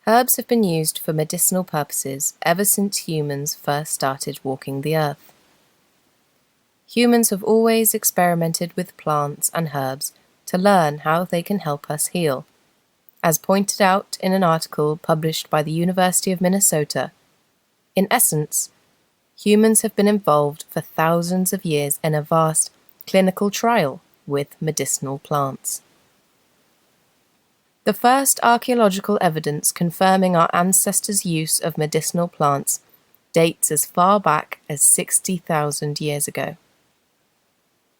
Herbs have been used for medicinal purposes ever since humans first started walking the earth. Humans have always experimented with plants and herbs to learn how they can help us heal. As pointed out in an article published by the University of Minnesota, in essence, humans have been involved for thousands of years in a vast clinical trial with medicinal plants. The first archaeological evidence confirming our ancestors' use of medicinal plants dates as far back as 60,000 years ago.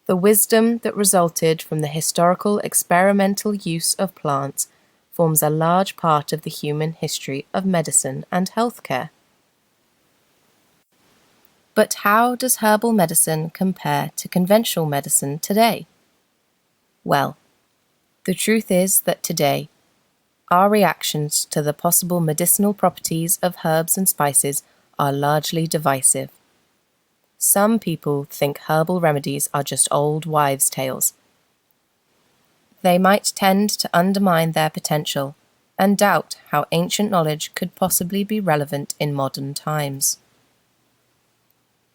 The wisdom that resulted from the historical experimental use of plants forms a large part of the human history of medicine and healthcare. But how does herbal medicine compare to conventional medicine today? Well, the truth is that today, our reactions to the possible medicinal properties of herbs and spices are largely divisive. Some people think herbal remedies are just old wives' tales. They might tend to undermine their potential and doubt how ancient knowledge could possibly be relevant in modern times.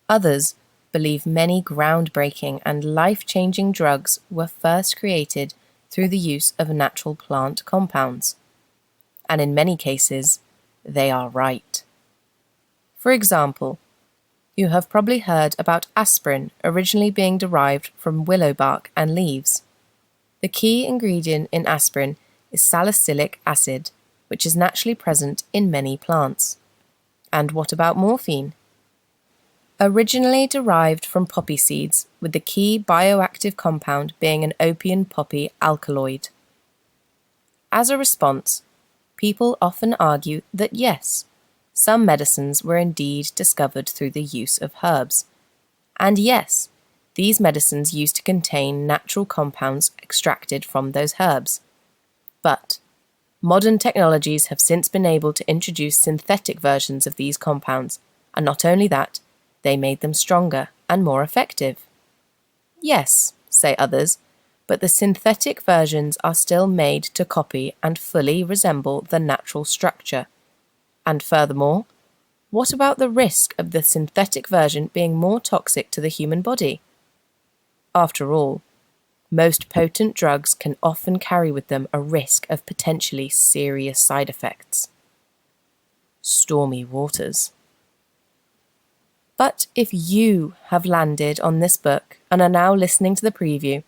Others believe many groundbreaking and life-changing drugs were first created through the use of natural plant compounds. And in many cases, they are right. For example, you have probably heard about aspirin originally being derived from willow bark and leaves. The key ingredient in aspirin is salicylic acid, which is naturally present in many plants. And what about morphine? Originally derived from poppy seeds, with the key bioactive compound being an opium poppy alkaloid. As a response, people often argue that yes, some medicines were indeed discovered through the use of herbs. And yes, these medicines used to contain natural compounds extracted from those herbs. But modern technologies have since been able to introduce synthetic versions of these compounds, and not only that, they made them stronger and more effective. Yes, say others, but the synthetic versions are still made to copy and fully resemble the natural structure. And furthermore, what about the risk of the synthetic version being more toxic to the human body? After all, most potent drugs can often carry with them a risk of potentially serious side effects. Stormy waters. But if you have landed on this book and are now listening to the preview,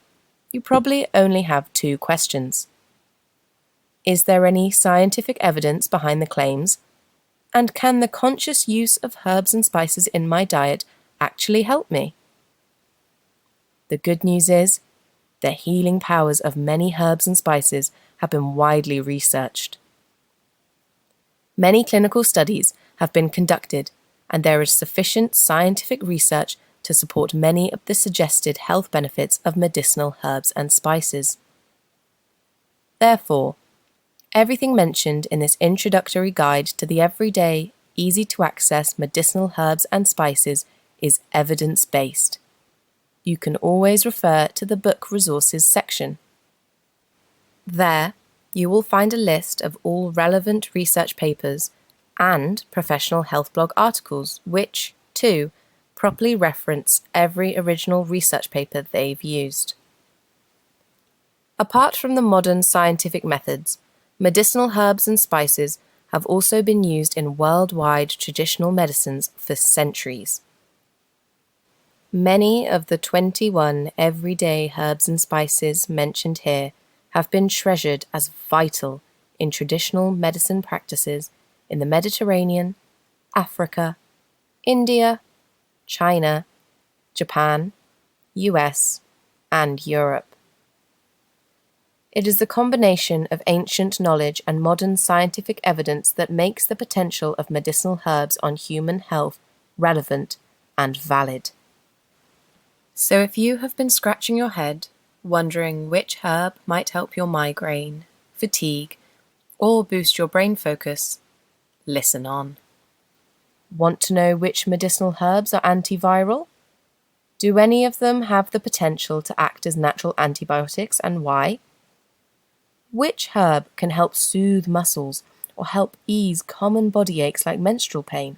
you probably only have two questions. Is there any scientific evidence behind the claims? And can the conscious use of herbs and spices in my diet actually help me? The good news is, the healing powers of many herbs and spices have been widely researched. Many clinical studies have been conducted, and there is sufficient scientific research to support many of the suggested health benefits of medicinal herbs and spices. Therefore, everything mentioned in this introductory guide to the everyday, easy-to-access medicinal herbs and spices is evidence-based. You can always refer to the book resources section. There, you will find a list of all relevant research papers and professional health blog articles, which, too, properly reference every original research paper they've used. Apart from the modern scientific methods, medicinal herbs and spices have also been used in worldwide traditional medicines for centuries. Many of the 21 everyday herbs and spices mentioned here have been treasured as vital in traditional medicine practices in the Mediterranean, Africa, India, China, Japan, US, and Europe. It is the combination of ancient knowledge and modern scientific evidence that makes the potential of medicinal herbs on human health relevant and valid. So if you have been scratching your head, wondering which herb might help your migraine, fatigue, or boost your brain focus, listen on. Want to know which medicinal herbs are antiviral? Do any of them have the potential to act as natural antibiotics, and why? Which herb can help soothe muscles or help ease common body aches like menstrual pain?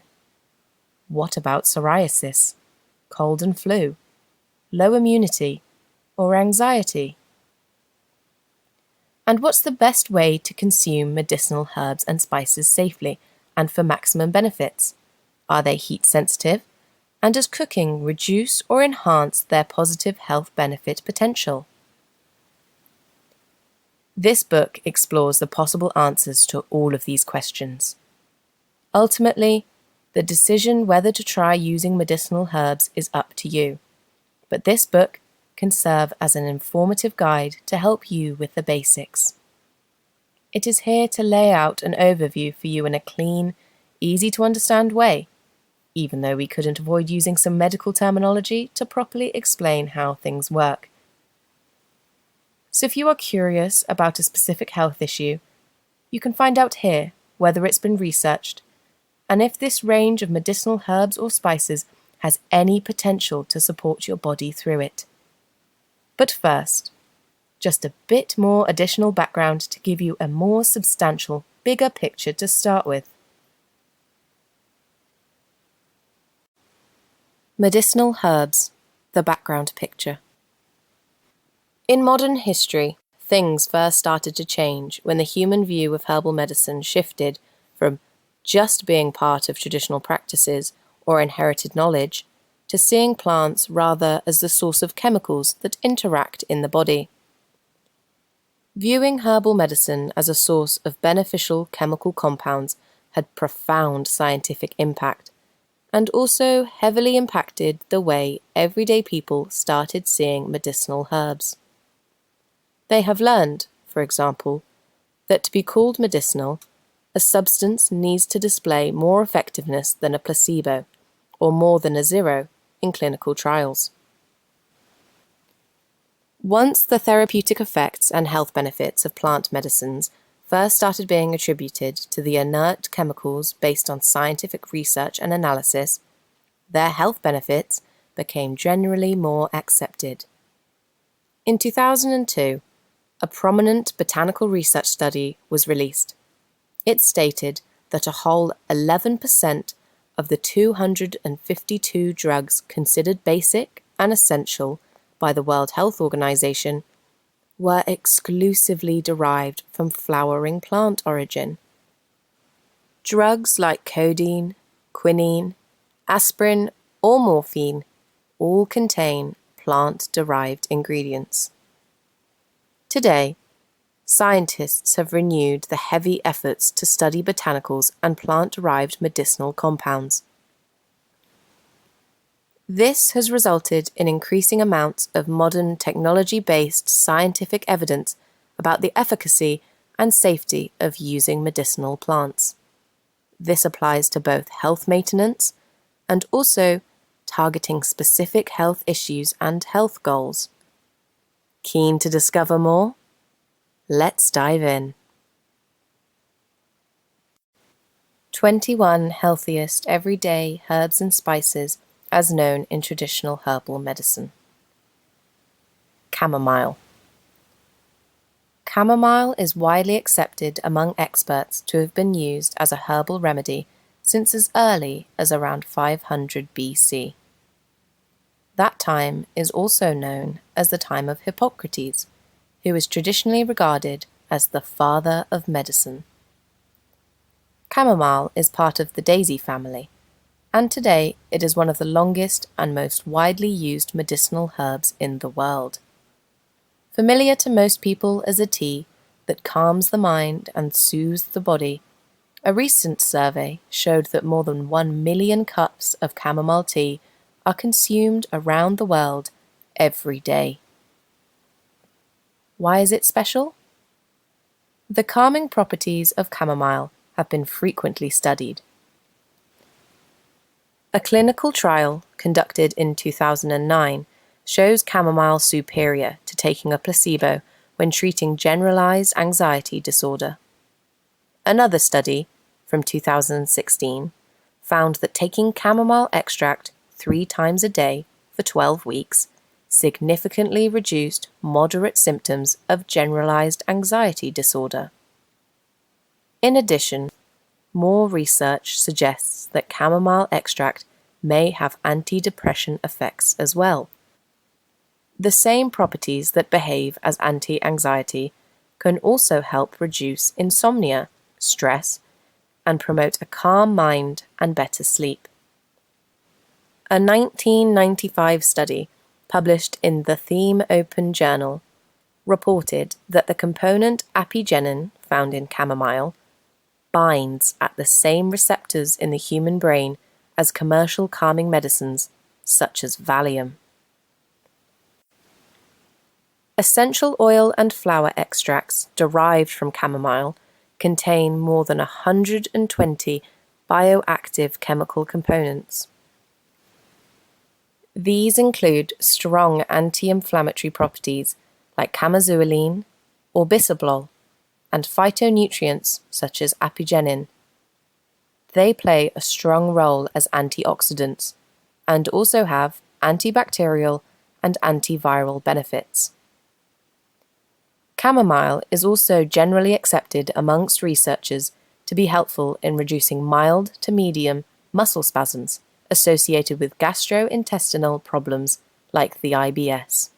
What about psoriasis, cold and flu, low immunity, or anxiety? And what's the best way to consume medicinal herbs and spices safely and for maximum benefits? Are they heat sensitive? And does cooking reduce or enhance their positive health benefit potential? This book explores the possible answers to all of these questions. Ultimately, the decision whether to try using medicinal herbs is up to you, but this book can serve as an informative guide to help you with the basics. It is here to lay out an overview for you in a clean, easy-to-understand way, even though we couldn't avoid using some medical terminology to properly explain how things work. So if you are curious about a specific health issue, you can find out here whether it's been researched, and if this range of medicinal herbs or spices has any potential to support your body through it. But first, just a bit more additional background to give you a more substantial, bigger picture to start with. Medicinal herbs, the background picture. In modern history, things first started to change when the human view of herbal medicine shifted from just being part of traditional practices or inherited knowledge to seeing plants rather as the source of chemicals that interact in the body. Viewing herbal medicine as a source of beneficial chemical compounds had profound scientific impact, and also heavily impacted the way everyday people started seeing medicinal herbs. They have learned, for example, that to be called medicinal, a substance needs to display more effectiveness than a placebo, or more than a zero, in clinical trials. Once the therapeutic effects and health benefits of plant medicines first started being attributed to the inert chemicals based on scientific research and analysis, their health benefits became generally more accepted. In 2002, a prominent botanical research study was released. It stated that a whole 11% of the 252 drugs considered basic and essential by the World Health Organization were exclusively derived from flowering plant origin. Drugs like codeine, quinine, aspirin, or morphine all contain plant-derived ingredients. Today, scientists have renewed the heavy efforts to study botanicals and plant-derived medicinal compounds. This has resulted in increasing amounts of modern technology-based scientific evidence about the efficacy and safety of using medicinal plants. This applies to both health maintenance and also targeting specific health issues and health goals. Keen to discover more? Let's dive in. 21 healthiest everyday herbs and spices as known in traditional herbal medicine. Chamomile. Chamomile is widely accepted among experts to have been used as a herbal remedy since as early as around 500 BC. That time is also known as the time of Hippocrates, who is traditionally regarded as the father of medicine. Chamomile is part of the daisy family, and today it is one of the longest and most widely used medicinal herbs in the world. Familiar to most people as a tea that calms the mind and soothes the body, a recent survey showed that more than 1 million cups of chamomile tea are consumed around the world every day. Why is it special? The calming properties of chamomile have been frequently studied. A clinical trial conducted in 2009 shows chamomile superior to taking a placebo when treating generalized anxiety disorder. Another study, from 2016, found that taking chamomile extract 3 times a day for 12 weeks significantly reduced moderate symptoms of generalized anxiety disorder. In addition, more research suggests that chamomile extract may have antidepressant effects as well. The same properties that behave as anti-anxiety can also help reduce insomnia, stress, and promote a calm mind and better sleep. A 1995 study published in the Theme Open Journal reported that the component apigenin found in chamomile binds at the same receptors in the human brain as commercial calming medicines such as Valium. Essential oil and flower extracts derived from chamomile contain more than 120 bioactive chemical components. These include strong anti-inflammatory properties like camozueline or bisabolol, and phytonutrients such as apigenin. They play a strong role as antioxidants and also have antibacterial and antiviral benefits. Chamomile is also generally accepted amongst researchers to be helpful in reducing mild to medium muscle spasms associated with gastrointestinal problems like the IBS.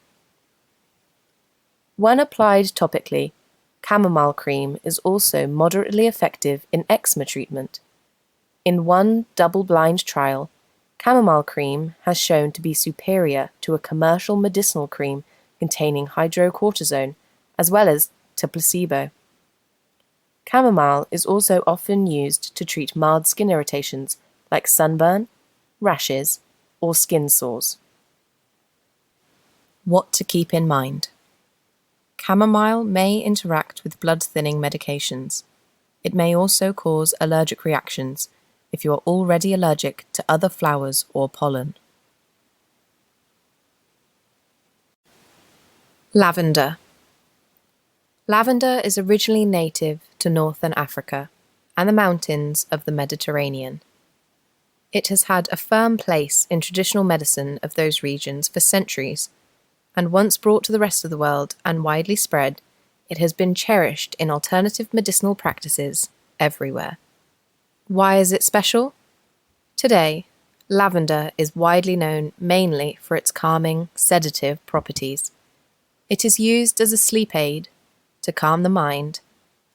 When applied topically, chamomile cream is also moderately effective in eczema treatment. In one double-blind trial, chamomile cream has shown to be superior to a commercial medicinal cream containing hydrocortisone, as well as to placebo. Chamomile is also often used to treat mild skin irritations like sunburn, rashes, or skin sores. What to keep in mind. Chamomile may interact with blood-thinning medications. It may also cause allergic reactions if you are already allergic to other flowers or pollen. Lavender. Lavender is originally native to northern Africa and the mountains of the Mediterranean. It has had a firm place in traditional medicine of those regions for centuries, and once brought to the rest of the world and widely spread, it has been cherished in alternative medicinal practices everywhere. Why is it special? Today, lavender is widely known mainly for its calming, sedative properties. It is used as a sleep aid, to calm the mind,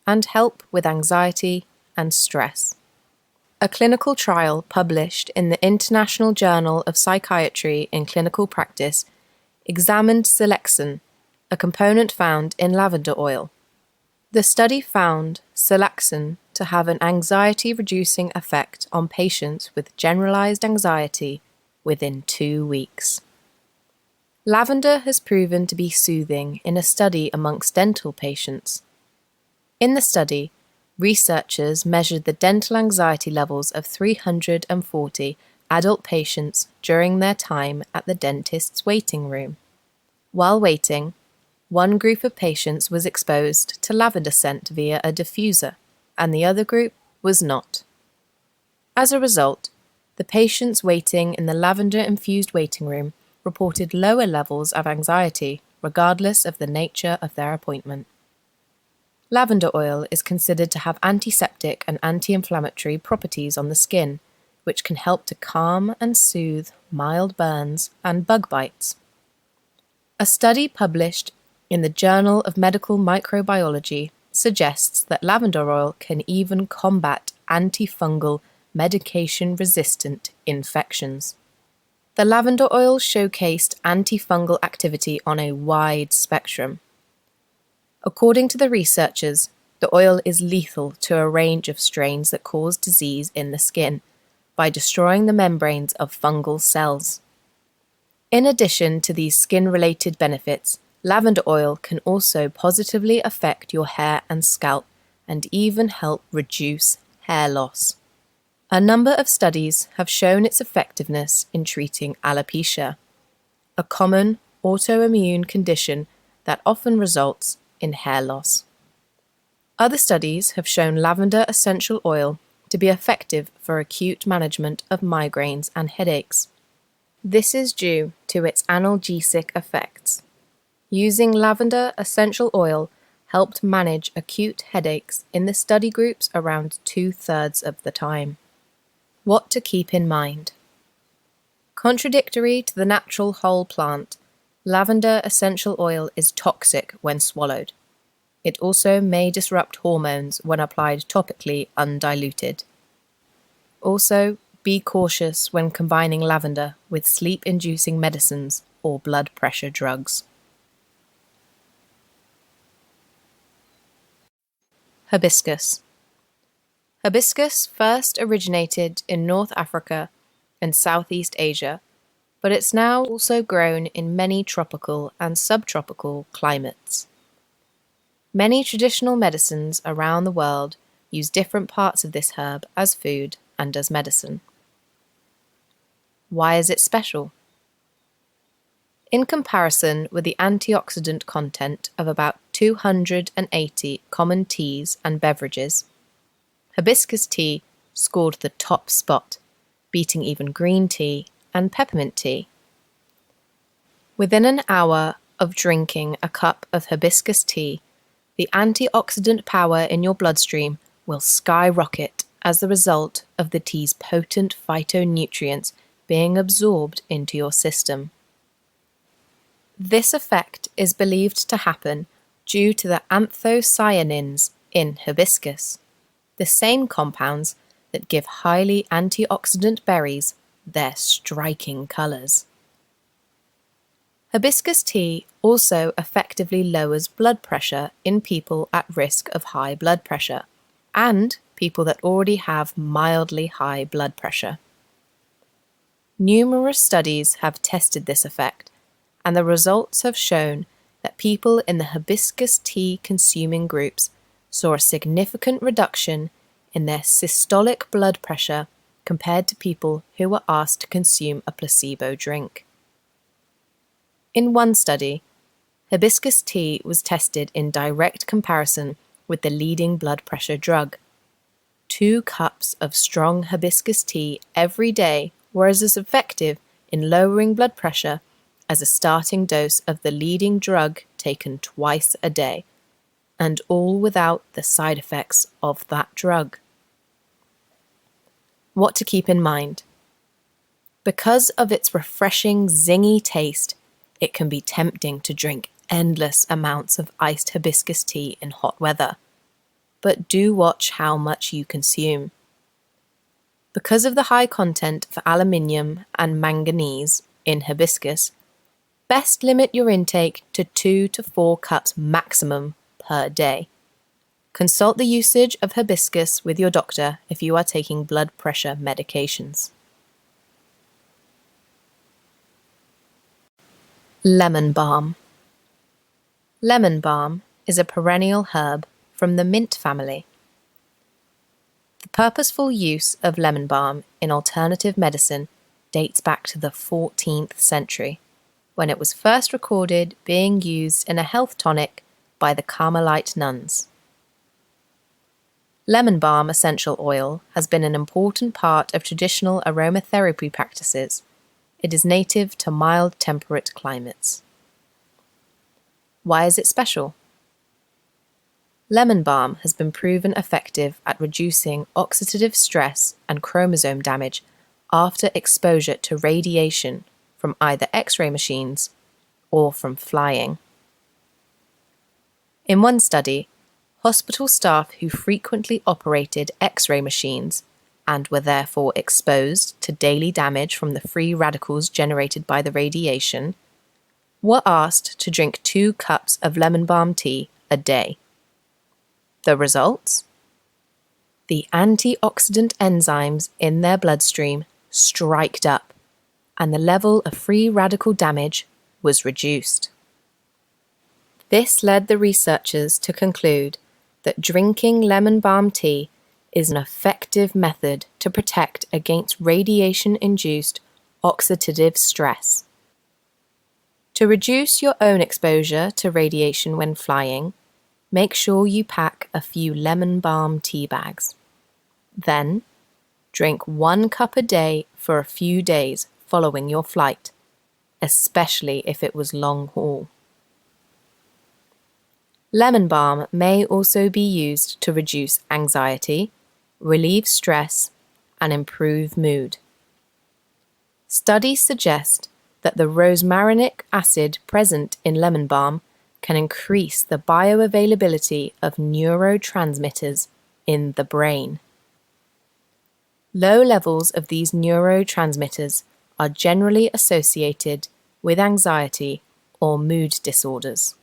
and help with anxiety and stress. A clinical trial published in the International Journal of Psychiatry in Clinical Practice examined Selexin, a component found in lavender oil. The study found Selexin to have an anxiety-reducing effect on patients with generalized anxiety within 2 weeks. Lavender has proven to be soothing in a study amongst dental patients. In the study, researchers measured the dental anxiety levels of 340 adult patients during their time at the dentist's waiting room. While waiting, one group of patients was exposed to lavender scent via a diffuser, and the other group was not. As a result, the patients waiting in the lavender-infused waiting room reported lower levels of anxiety, regardless of the nature of their appointment. Lavender oil is considered to have antiseptic and anti-inflammatory properties on the skin, which can help to calm and soothe mild burns and bug bites. A study published in the Journal of Medical Microbiology suggests that lavender oil can even combat antifungal medication-resistant infections. The lavender oil showcased antifungal activity on a wide spectrum. According to the researchers, the oil is lethal to a range of strains that cause disease in the skin by destroying the membranes of fungal cells. In addition to these skin-related benefits, lavender oil can also positively affect your hair and scalp and even help reduce hair loss. A number of studies have shown its effectiveness in treating alopecia, a common autoimmune condition that often results in hair loss. Other studies have shown lavender essential oil to be effective for acute management of migraines and headaches. This is due to its analgesic effects. Using lavender essential oil helped manage acute headaches in the study groups around 2/3 of the time. What to keep in mind. Contradictory to the natural whole plant, lavender essential oil is toxic when swallowed. It also may disrupt hormones when applied topically undiluted. Also, be cautious when combining lavender with sleep-inducing medicines or blood pressure drugs. Hibiscus. Hibiscus first originated in North Africa and Southeast Asia, but it's now also grown in many tropical and subtropical climates. Many traditional medicines around the world use different parts of this herb as food and as medicine. Why is it special? In comparison with the antioxidant content of about 280 common teas and beverages, hibiscus tea scored the top spot, beating even green tea and peppermint tea. Within an hour of drinking a cup of hibiscus tea, the antioxidant power in your bloodstream will skyrocket as the result of the tea's potent phytonutrients being absorbed into your system. This effect is believed to happen due to the anthocyanins in hibiscus, the same compounds that give highly antioxidant berries their striking colours. Hibiscus tea also effectively lowers blood pressure in people at risk of high blood pressure and people that already have mildly high blood pressure. Numerous studies have tested this effect, and the results have shown that people in the hibiscus tea consuming groups saw a significant reduction in their systolic blood pressure compared to people who were asked to consume a placebo drink. In one study, hibiscus tea was tested in direct comparison with the leading blood pressure drug. 2 cups of strong hibiscus tea every day were as effective in lowering blood pressure as a starting dose of the leading drug taken twice a day, and all without the side effects of that drug. What to keep in mind. Because of its refreshing, zingy taste, it can be tempting to drink endless amounts of iced hibiscus tea in hot weather. But do watch how much you consume. Because of the high content of aluminium and manganese in hibiscus, best limit your intake to 2 to 4 cups maximum per day. Consult the usage of hibiscus with your doctor if you are taking blood pressure medications. Lemon balm. Lemon balm is a perennial herb from the mint family. The purposeful use of lemon balm in alternative medicine dates back to the 14th century, when it was first recorded being used in a health tonic by the Carmelite nuns. Lemon balm essential oil has been an important part of traditional aromatherapy practices. It is native to mild temperate climates. Why is it special? Lemon balm has been proven effective at reducing oxidative stress and chromosome damage after exposure to radiation from either X-ray machines or from flying. In one study, hospital staff who frequently operated X-ray machines and were therefore exposed to daily damage from the free radicals generated by the radiation were asked to drink 2 cups of lemon balm tea a day. The results? The antioxidant enzymes in their bloodstream striked up, and the level of free radical damage was reduced. This led the researchers to conclude that drinking lemon balm tea is an effective method to protect against radiation-induced oxidative stress. To reduce your own exposure to radiation when flying, make sure you pack a few lemon balm tea bags. Then, drink 1 cup a day for a few days following your flight, especially if it was long haul. Lemon balm may also be used to reduce anxiety, relieve stress, and improve mood. Studies suggest that the rosmarinic acid present in lemon balm can increase the bioavailability of neurotransmitters in the brain. Low levels of these neurotransmitters are generally associated with anxiety or mood disorders.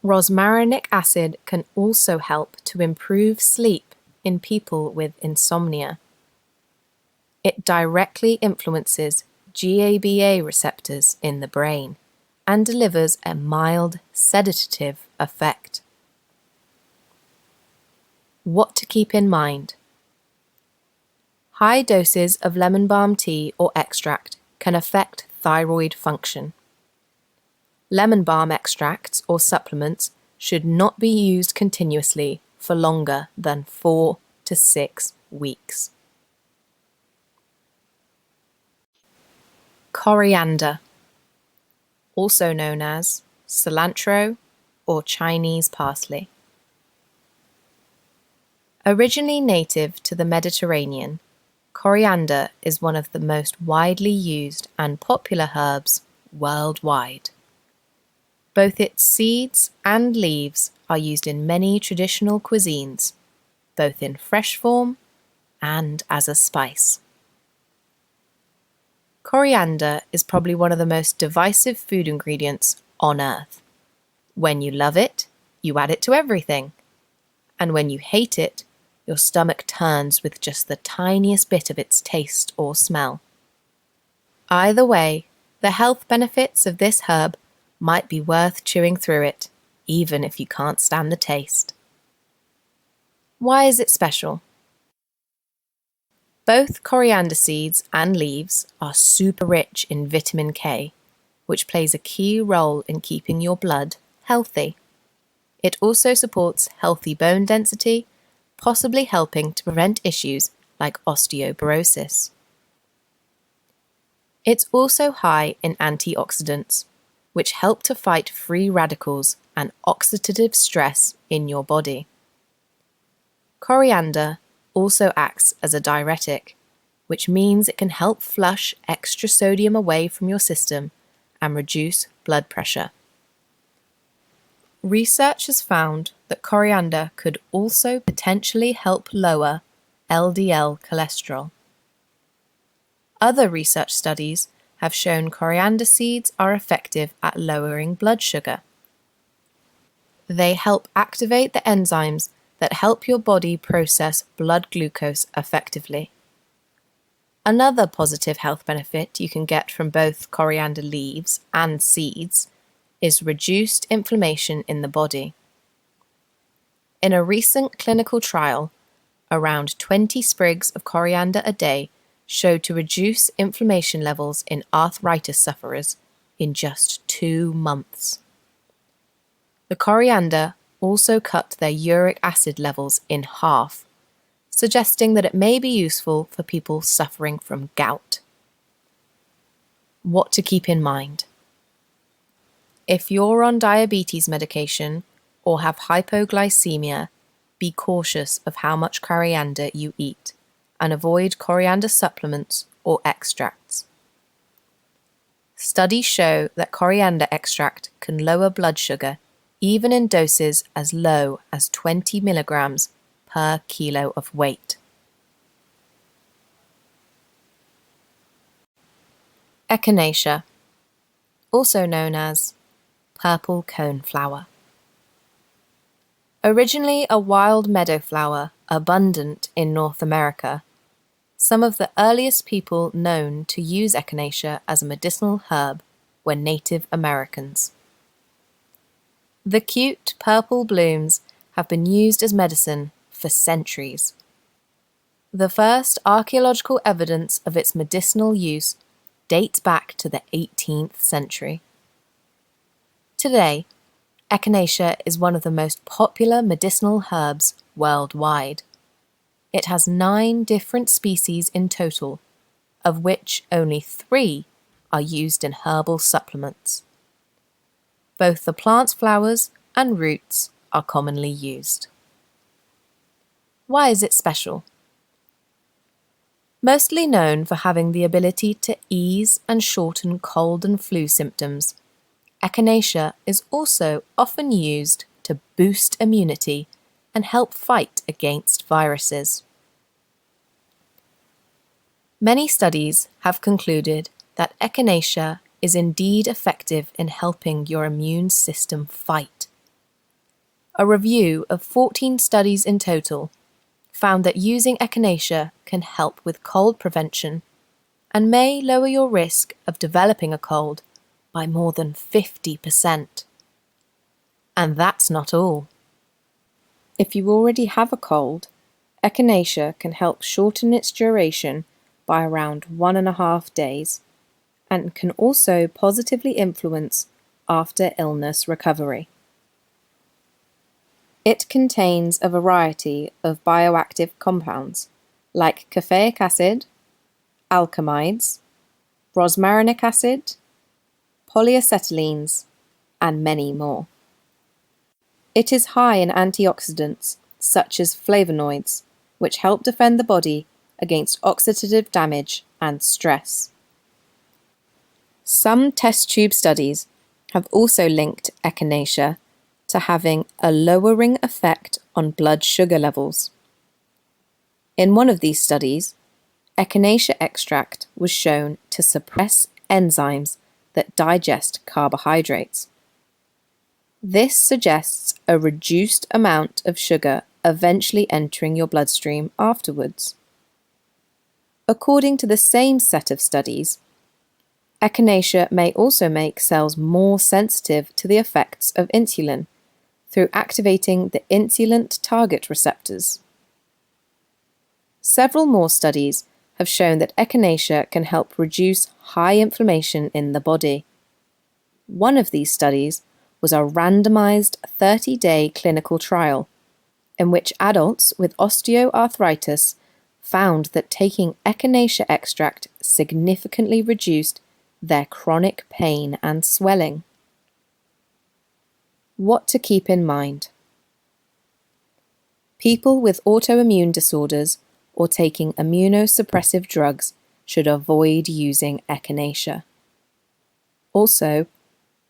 Rosmarinic acid can also help to improve sleep in people with insomnia. It directly influences GABA receptors in the brain and delivers a mild sedative effect. What to keep in mind? High doses of lemon balm tea or extract can affect thyroid function. Lemon balm extracts or supplements should not be used continuously for longer than 4 to 6 weeks. Coriander, also known as cilantro or Chinese parsley. Originally native to the Mediterranean, coriander is one of the most widely used and popular herbs worldwide. Both its seeds and leaves are used in many traditional cuisines, both in fresh form and as a spice. Coriander is probably one of the most divisive food ingredients on earth. When you love it, you add it to everything. And when you hate it, your stomach turns with just the tiniest bit of its taste or smell. Either way, the health benefits of this herb might be worth chewing through it, even if you can't stand the taste. Why is it special? Both coriander seeds and leaves are super rich in vitamin K, which plays a key role in keeping your blood healthy. It also supports healthy bone density, possibly helping to prevent issues like osteoporosis. It's also high in antioxidants, which help to fight free radicals and oxidative stress in your body. Coriander also acts as a diuretic, which means it can help flush extra sodium away from your system and reduce blood pressure. Research has found that coriander could also potentially help lower LDL cholesterol. Other research studies have shown coriander seeds are effective at lowering blood sugar. They help activate the enzymes that help your body process blood glucose effectively. Another positive health benefit you can get from both coriander leaves and seeds is reduced inflammation in the body. In a recent clinical trial, around 20 sprigs of coriander a day showed to reduce inflammation levels in arthritis sufferers in just 2 months. The coriander also cut their uric acid levels in half, suggesting that it may be useful for people suffering from gout. What to keep in mind? If you're on diabetes medication or have hypoglycemia, be cautious of how much coriander you eat and avoid coriander supplements or extracts. Studies show that coriander extract can lower blood sugar even in doses as low as 20 milligrams per kilo of weight. Echinacea, also known as purple coneflower. Originally a wild meadow flower abundant in North America, some of the earliest people known to use echinacea as a medicinal herb were Native Americans. The cute purple blooms have been used as medicine for centuries. The first archaeological evidence of its medicinal use dates back to the 18th century. Today, echinacea is one of the most popular medicinal herbs worldwide. It has 9 different species in total, of which only 3 are used in herbal supplements. Both the plant's flowers and roots are commonly used. Why is it special? Mostly known for having the ability to ease and shorten cold and flu symptoms, echinacea is also often used to boost immunity and help fight against viruses. Many studies have concluded that echinacea is indeed effective in helping your immune system fight. A review of 14 studies in total found that using echinacea can help with cold prevention and may lower your risk of developing a cold by more than 50%. And that's not all. If you already have a cold, echinacea can help shorten its duration by around 1.5 days and can also positively influence after illness recovery. It contains a variety of bioactive compounds like caffeic acid, alkamides, rosmarinic acid, polyacetylenes, and many more. It is high in antioxidants such as flavonoids, which help defend the body against oxidative damage and stress. Some test tube studies have also linked echinacea to having a lowering effect on blood sugar levels. In one of these studies, echinacea extract was shown to suppress enzymes that digest carbohydrates. This suggests a reduced amount of sugar eventually entering your bloodstream afterwards. According to the same set of studies, echinacea may also make cells more sensitive to the effects of insulin through activating the insulin target receptors. Several more studies have shown that echinacea can help reduce high inflammation in the body. One of these studies was a randomized 30-day clinical trial in which adults with osteoarthritis found that taking echinacea extract significantly reduced their chronic pain and swelling. What to keep in mind. People with autoimmune disorders or taking immunosuppressive drugs should avoid using echinacea. Also,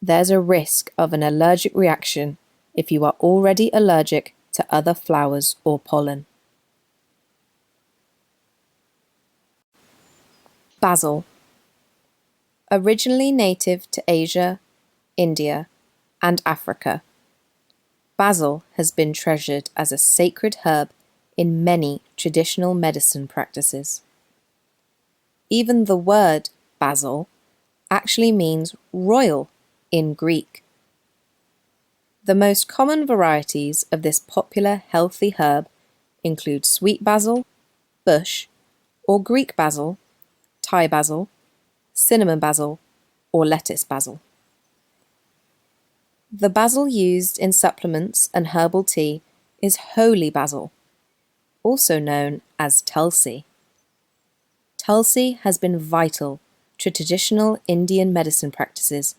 there's a risk of an allergic reaction if you are already allergic to other flowers or pollen. Basil. Originally native to Asia, India, and Africa, basil has been treasured as a sacred herb in many traditional medicine practices. Even the word basil actually means royal in Greek. The most common varieties of this popular healthy herb include sweet basil, bush, or Greek basil, Thai basil, cinnamon basil, or lettuce basil. The basil used in supplements and herbal tea is holy basil, also known as tulsi. Tulsi has been vital to traditional Indian medicine practices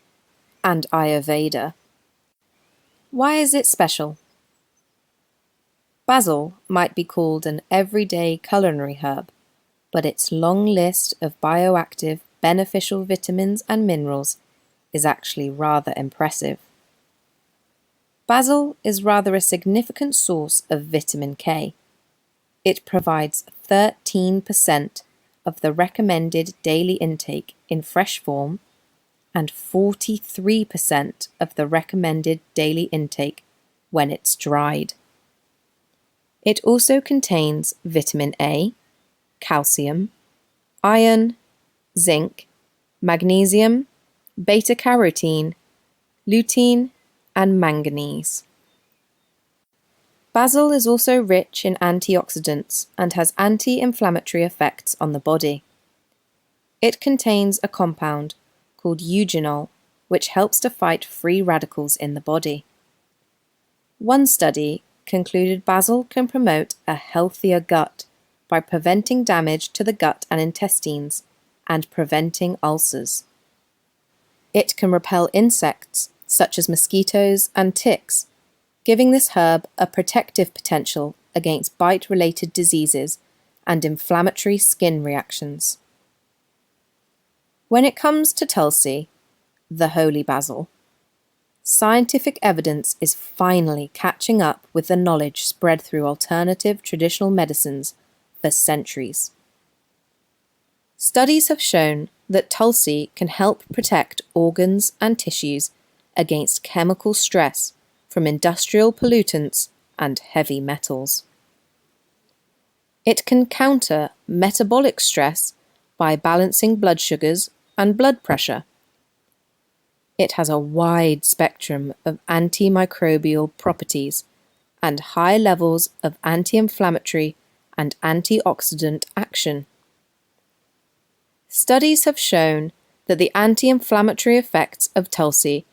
and Ayurveda. Why is it special? Basil might be called an everyday culinary herb, but its long list of bioactive beneficial vitamins and minerals is actually rather impressive. Basil is rather a significant source of vitamin K. It provides 13% of the recommended daily intake in fresh form and 43% of the recommended daily intake when it's dried. It also contains vitamin A, calcium, iron, zinc, magnesium, beta-carotene, lutein, and manganese. Basil is also rich in antioxidants and has anti-inflammatory effects on the body. It contains a compound called eugenol, which helps to fight free radicals in the body. One study concluded basil can promote a healthier gut by preventing damage to the gut and intestines and preventing ulcers. It can repel insects such as mosquitoes and ticks giving this herb a protective potential against bite-related diseases and inflammatory skin reactions. When it comes to Tulsi, the holy basil, scientific evidence is finally catching up with the knowledge spread through alternative traditional medicines for centuries. Studies have shown that Tulsi can help protect organs and tissues against chemical stress from industrial pollutants and heavy metals. It can counter metabolic stress by balancing blood sugars and blood pressure. It has a wide spectrum of antimicrobial properties and high levels of anti-inflammatory and antioxidant action. Studies have shown that the anti-inflammatory effects of Tulsi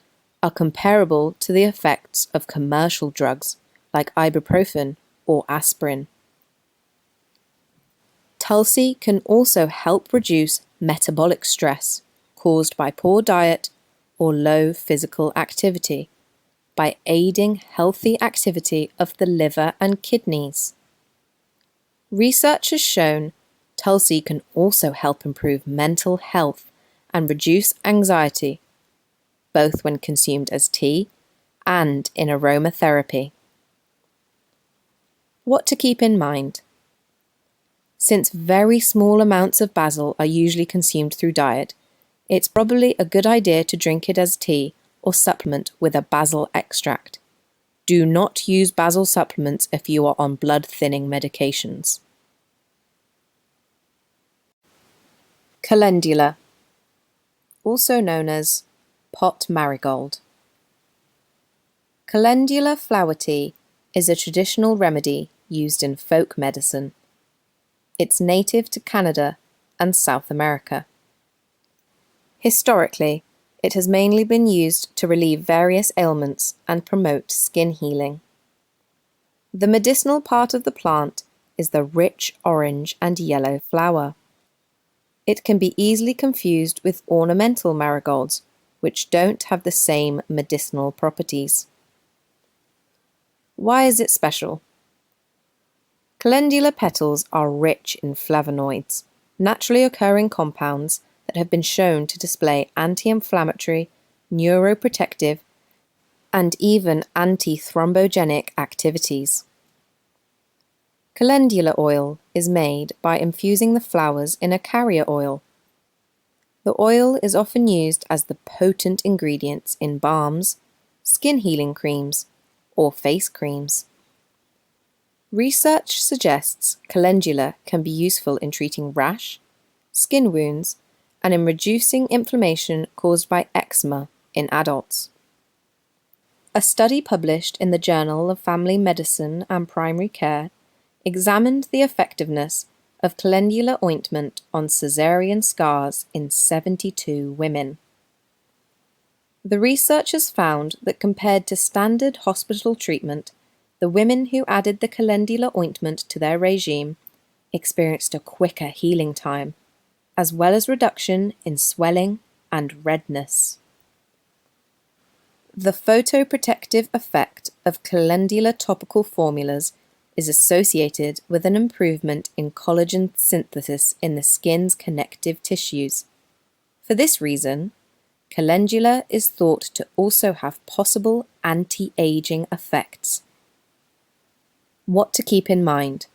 are comparable to the effects of commercial drugs like ibuprofen or aspirin. Tulsi can also help reduce metabolic stress caused by poor diet or low physical activity by aiding healthy activity of the liver and kidneys. Research has shown Tulsi can also help improve mental health and reduce anxiety, both when consumed as tea and in aromatherapy. What to keep in mind? Since very small amounts of basil are usually consumed through diet, it's probably a good idea to drink it as tea or supplement with a basil extract. Do not use basil supplements if you are on blood-thinning medications. Calendula, also known as pot marigold. Calendula flower tea is a traditional remedy used in folk medicine. It's native to Canada and South America. Historically, it has mainly been used to relieve various ailments and promote skin healing. The medicinal part of the plant is the rich orange and yellow flower. It can be easily confused with ornamental marigolds, which don't have the same medicinal properties. Why is it special? Calendula petals are rich in flavonoids, naturally occurring compounds that have been shown to display anti-inflammatory, neuroprotective, and even anti-thrombogenic activities. Calendula oil is made by infusing the flowers in a carrier oil. The oil is often used as the potent ingredient in balms, skin healing creams, or face creams. Research suggests calendula can be useful in treating rash, skin wounds, and in reducing inflammation caused by eczema in adults. A study published in the Journal of Family Medicine and Primary Care examined the effectiveness of calendula ointment on caesarean scars in 72 women. The researchers found that compared to standard hospital treatment, the women who added the calendula ointment to their regime experienced a quicker healing time, as well as reduction in swelling and redness. The photoprotective effect of calendula topical formulas is associated with an improvement in collagen synthesis in the skin's connective tissues. For this reason, calendula is thought to also have possible anti-aging effects. What to keep in mind?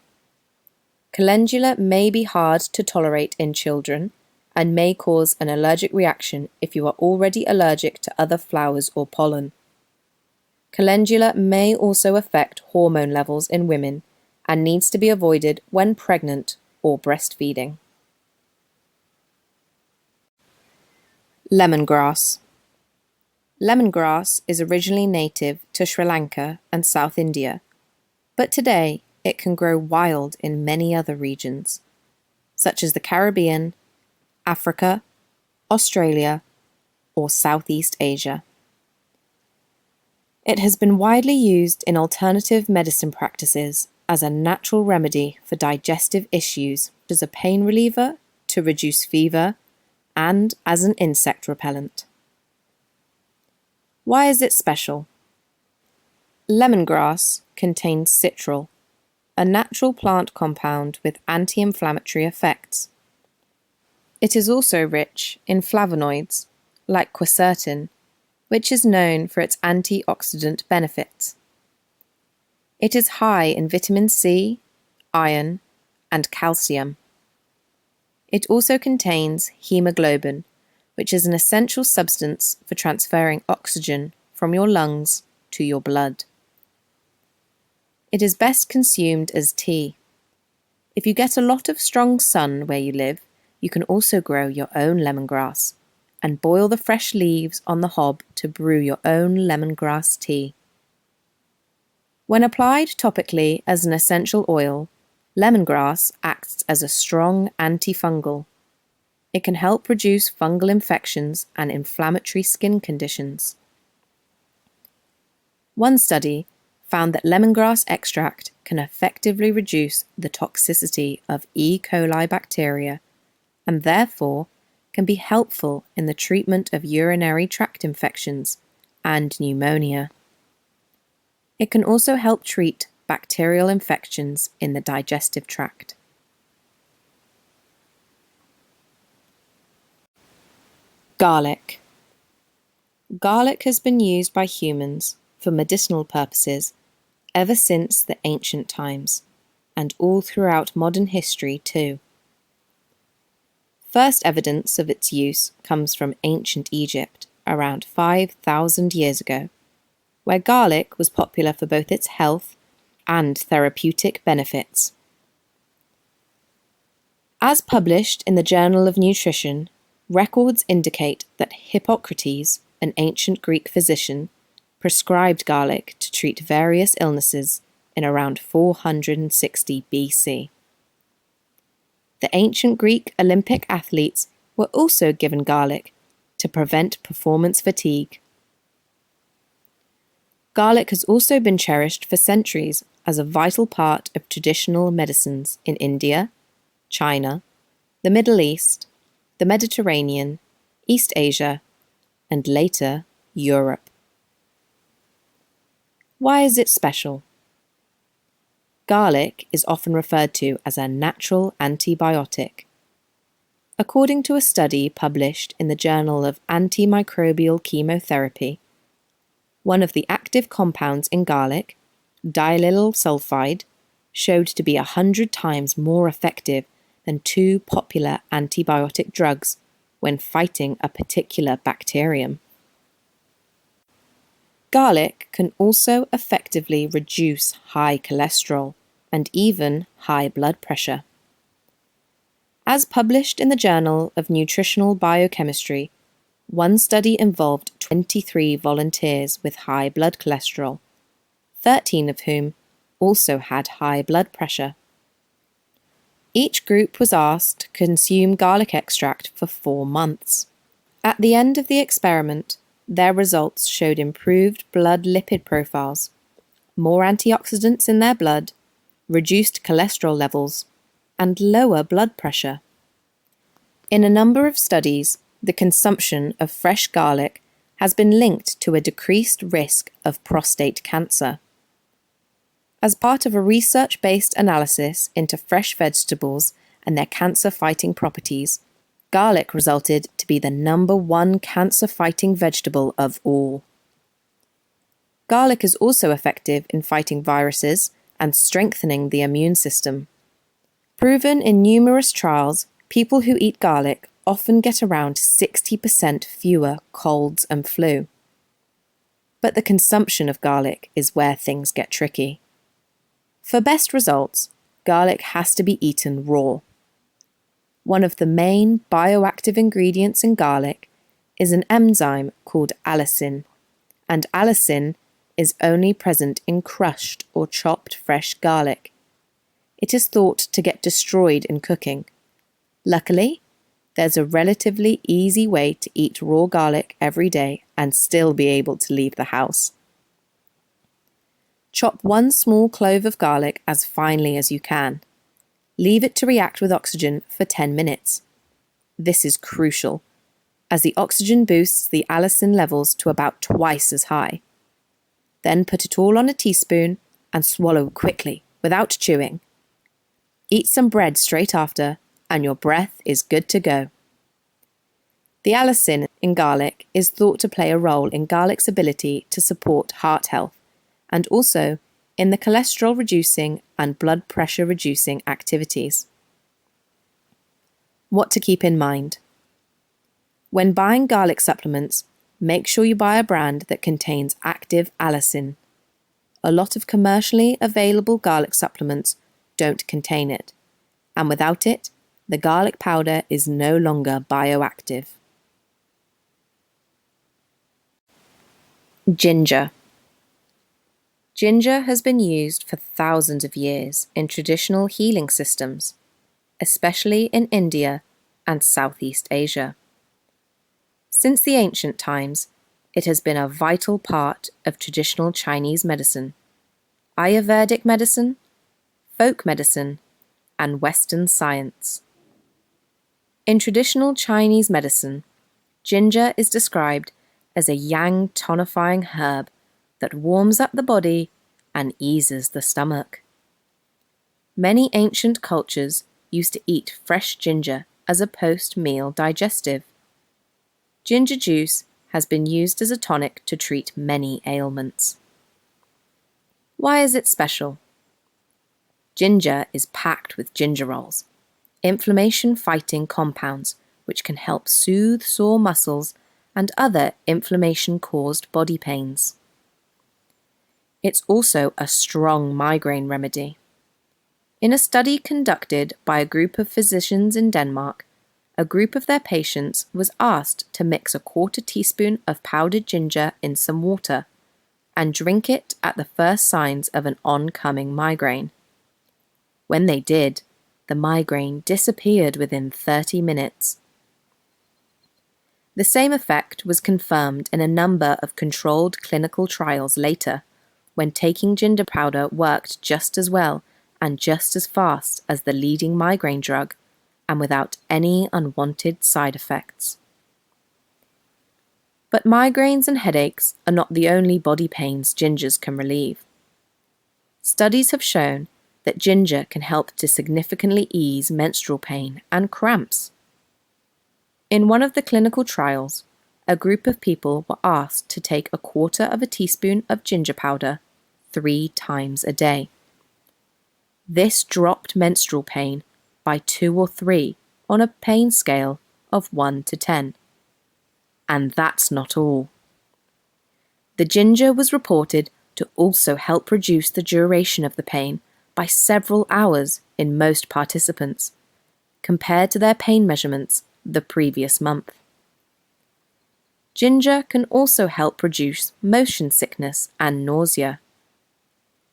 Calendula may be hard to tolerate in children and may cause an allergic reaction if you are already allergic to other flowers or pollen. Calendula may also affect hormone levels in women and needs to be avoided when pregnant or breastfeeding. Lemongrass. Lemongrass is originally native to Sri Lanka and South India, but today it can grow wild in many other regions, such as the Caribbean, Africa, Australia, or Southeast Asia. It has been widely used in alternative medicine practices as a natural remedy for digestive issues, as a pain reliever, to reduce fever, and as an insect repellent. Why is it special? Lemongrass contains citral, a natural plant compound with anti-inflammatory effects. It is also rich in flavonoids, like quercetin, which is known for its antioxidant benefits. It is high in vitamin C, iron, and calcium. It also contains hemoglobin, which is an essential substance for transferring oxygen from your lungs to your blood. It is best consumed as tea. If you get a lot of strong sun where you live, you can also grow your own lemongrass and boil the fresh leaves on the hob to brew your own lemongrass tea. When applied topically as an essential oil, lemongrass acts as a strong antifungal. It can help reduce fungal infections and inflammatory skin conditions. One study found that lemongrass extract can effectively reduce the toxicity of E. coli bacteria and therefore can be helpful in the treatment of urinary tract infections and pneumonia. It can also help treat bacterial infections in the digestive tract. Garlic. Garlic has been used by humans for medicinal purposes ever since the ancient times, and all throughout modern history too. First evidence of its use comes from ancient Egypt around 5,000 years ago, where garlic was popular for both its health and therapeutic benefits. As published in the Journal of Nutrition, records indicate that Hippocrates, an ancient Greek physician, prescribed garlic to treat various illnesses in around 460 BC. The ancient Greek Olympic athletes were also given garlic to prevent performance fatigue. Garlic has also been cherished for centuries as a vital part of traditional medicines in India, China, the Middle East, the Mediterranean, East Asia, and later Europe. Why is it special? Garlic is often referred to as a natural antibiotic. According to a study published in the Journal of Antimicrobial Chemotherapy, one of the active compounds in garlic, diallyl sulfide, showed to be 100 times more effective than two popular antibiotic drugs when fighting a particular bacterium. Garlic can also effectively reduce high cholesterol and even high blood pressure. As published in the Journal of Nutritional Biochemistry, one study involved 23 volunteers with high blood cholesterol, 13 of whom also had high blood pressure. Each group was asked to consume garlic extract for 4 months. At the end of the experiment, their results showed improved blood lipid profiles, more antioxidants in their blood, reduced cholesterol levels, and lower blood pressure. In a number of studies, the consumption of fresh garlic has been linked to a decreased risk of prostate cancer. As part of a research-based analysis into fresh vegetables and their cancer-fighting properties, garlic resulted to be the number 1 cancer-fighting vegetable of all. Garlic is also effective in fighting viruses and strengthening the immune system. Proven in numerous trials, people who eat garlic often get around 60% fewer colds and flu. But the consumption of garlic is where things get tricky. For best results, garlic has to be eaten raw. One of the main bioactive ingredients in garlic is an enzyme called allicin, and allicin is only present in crushed or chopped fresh garlic. It is thought to get destroyed in cooking. Luckily, there's a relatively easy way to eat raw garlic every day and still be able to leave the house. Chop 1 small clove of garlic as finely as you can. Leave it to react with oxygen for 10 minutes. This is crucial, as the oxygen boosts the allicin levels to about twice as high. Then put it all on a teaspoon and swallow quickly, without chewing. Eat some bread straight after, and your breath is good to go. The allicin in garlic is thought to play a role in garlic's ability to support heart health, and also in the cholesterol-reducing and blood pressure-reducing activities. What to keep in mind. When buying garlic supplements, make sure you buy a brand that contains active allicin. A lot of commercially available garlic supplements don't contain it, and without it, the garlic powder is no longer bioactive. Ginger. Ginger has been used for thousands of years in traditional healing systems, especially in India and Southeast Asia. Since the ancient times, it has been a vital part of traditional Chinese medicine, Ayurvedic medicine, folk medicine, and Western science. In traditional Chinese medicine, ginger is described as a yang tonifying herb that warms up the body and eases the stomach. Many ancient cultures used to eat fresh ginger as a post-meal digestive. Ginger juice has been used as a tonic to treat many ailments. Why is it special? Ginger is packed with gingerols, inflammation-fighting compounds which can help soothe sore muscles and other inflammation-caused body pains. It's also a strong migraine remedy. In a study conducted by a group of physicians in Denmark, a group of their patients was asked to mix a quarter teaspoon of powdered ginger in some water and drink it at the first signs of an oncoming migraine. When they did, the migraine disappeared within 30 minutes. The same effect was confirmed in a number of controlled clinical trials later, when taking ginger powder worked just as well and just as fast as the leading migraine drug, and without any unwanted side effects. But migraines and headaches are not the only body pains gingers can relieve. Studies have shown that ginger can help to significantly ease menstrual pain and cramps. In one of the clinical trials, a group of people were asked to take a quarter of a teaspoon of ginger powder 3 times a day. This dropped menstrual pain by 2 or 3 on a pain scale of 1 to 10. And that's not all. The ginger was reported to also help reduce the duration of the pain by several hours in most participants, compared to their pain measurements the previous month. Ginger can also help reduce motion sickness and nausea.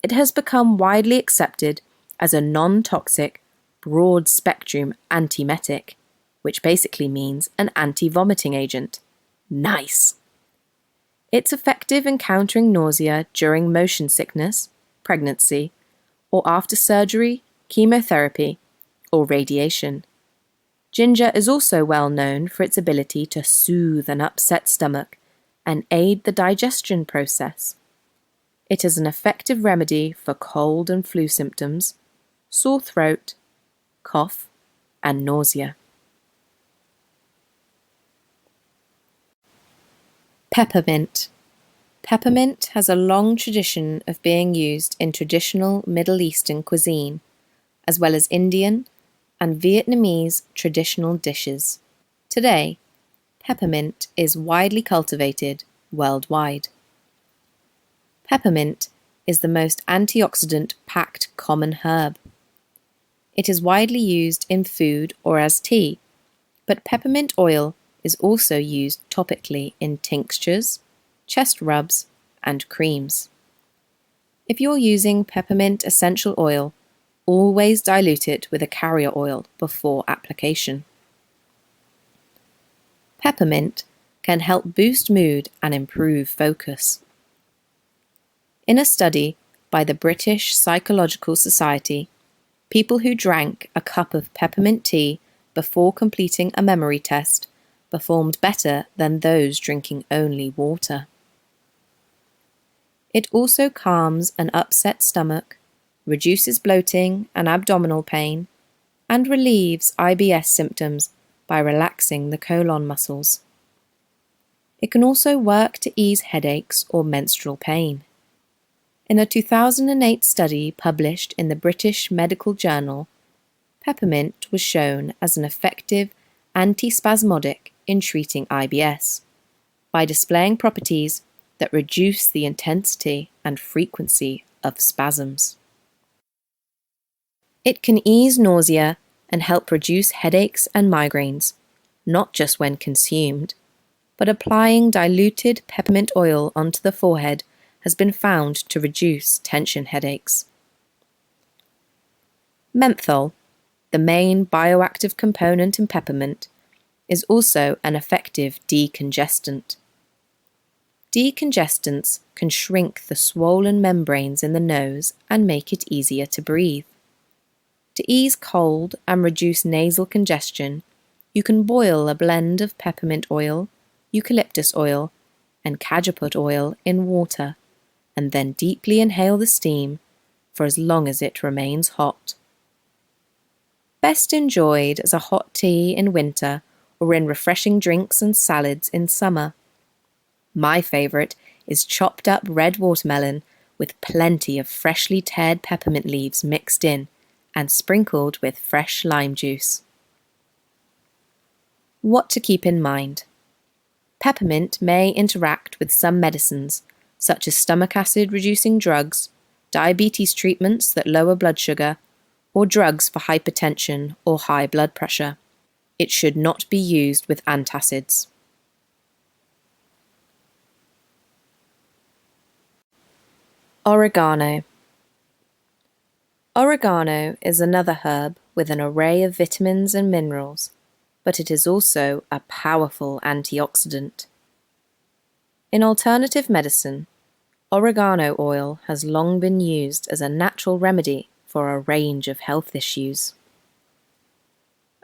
It has become widely accepted as a non-toxic, broad-spectrum antiemetic, which basically means an anti-vomiting agent. Nice! It's effective in countering nausea during motion sickness, pregnancy, or after surgery, chemotherapy, or radiation. Ginger is also well known for its ability to soothe an upset stomach and aid the digestion process. It is an effective remedy for cold and flu symptoms, sore throat, cough, and nausea. Peppermint. Peppermint has a long tradition of being used in traditional Middle Eastern cuisine, as well as Indian and Vietnamese traditional dishes. Today, peppermint is widely cultivated worldwide. Peppermint is the most antioxidant-packed common herb. It is widely used in food or as tea, but peppermint oil is also used topically in tinctures, chest rubs, and creams. If you're using peppermint essential oil, always dilute it with a carrier oil before application. Peppermint can help boost mood and improve focus. In a study by the British Psychological Society, people who drank a cup of peppermint tea before completing a memory test performed better than those drinking only water. It also calms an upset stomach, reduces bloating and abdominal pain, and relieves IBS symptoms by relaxing the colon muscles. It can also work to ease headaches or menstrual pain. In a 2008 study published in the British Medical Journal, peppermint was shown as an effective antispasmodic in treating IBS by displaying properties that reduce the intensity and frequency of spasms. It can ease nausea and help reduce headaches and migraines, not just when consumed, but applying diluted peppermint oil onto the forehead has been found to reduce tension headaches. Menthol, the main bioactive component in peppermint, is also an effective decongestant. Decongestants can shrink the swollen membranes in the nose and make it easier to breathe. To ease cold and reduce nasal congestion, you can boil a blend of peppermint oil, eucalyptus oil, and cajeput oil in water, and then deeply inhale the steam for as long as it remains hot. Best enjoyed as a hot tea in winter or in refreshing drinks and salads in summer. My favourite is chopped up red watermelon with plenty of freshly teared peppermint leaves mixed in and sprinkled with fresh lime juice. What to keep in mind. Peppermint may interact with some medicines, such as stomach acid reducing drugs, diabetes treatments that lower blood sugar, or drugs for hypertension or high blood pressure. It should not be used with antacids. Oregano. Oregano is another herb with an array of vitamins and minerals, but it is also a powerful antioxidant. In alternative medicine, oregano oil has long been used as a natural remedy for a range of health issues.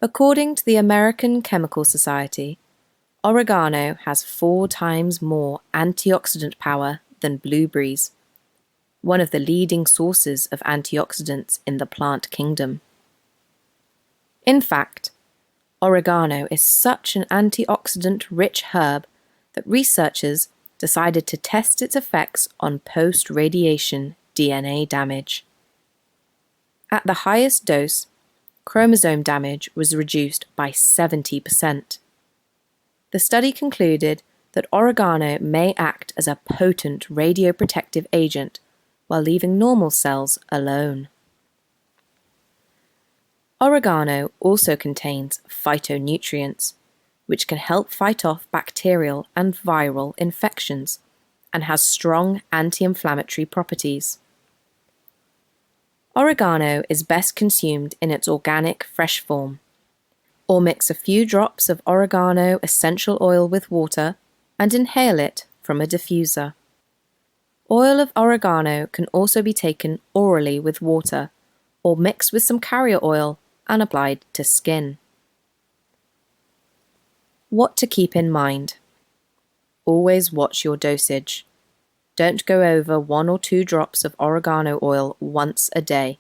According to the American Chemical Society, oregano has 4 times more antioxidant power than blueberries, one of the leading sources of antioxidants in the plant kingdom. In fact, oregano is such an antioxidant-rich herb that researchers decided to test its effects on post-radiation DNA damage. At the highest dose, chromosome damage was reduced by 70%. The study concluded that oregano may act as a potent radioprotective agent while leaving normal cells alone. Oregano also contains phytonutrients, which can help fight off bacterial and viral infections, and has strong anti-inflammatory properties. Oregano is best consumed in its organic fresh form, or mix a few drops of oregano essential oil with water and inhale it from a diffuser. Oil of oregano can also be taken orally with water, or mixed with some carrier oil and applied to skin. What to keep in mind. Always watch your dosage. Don't go over 1 or 2 drops of oregano oil once a day.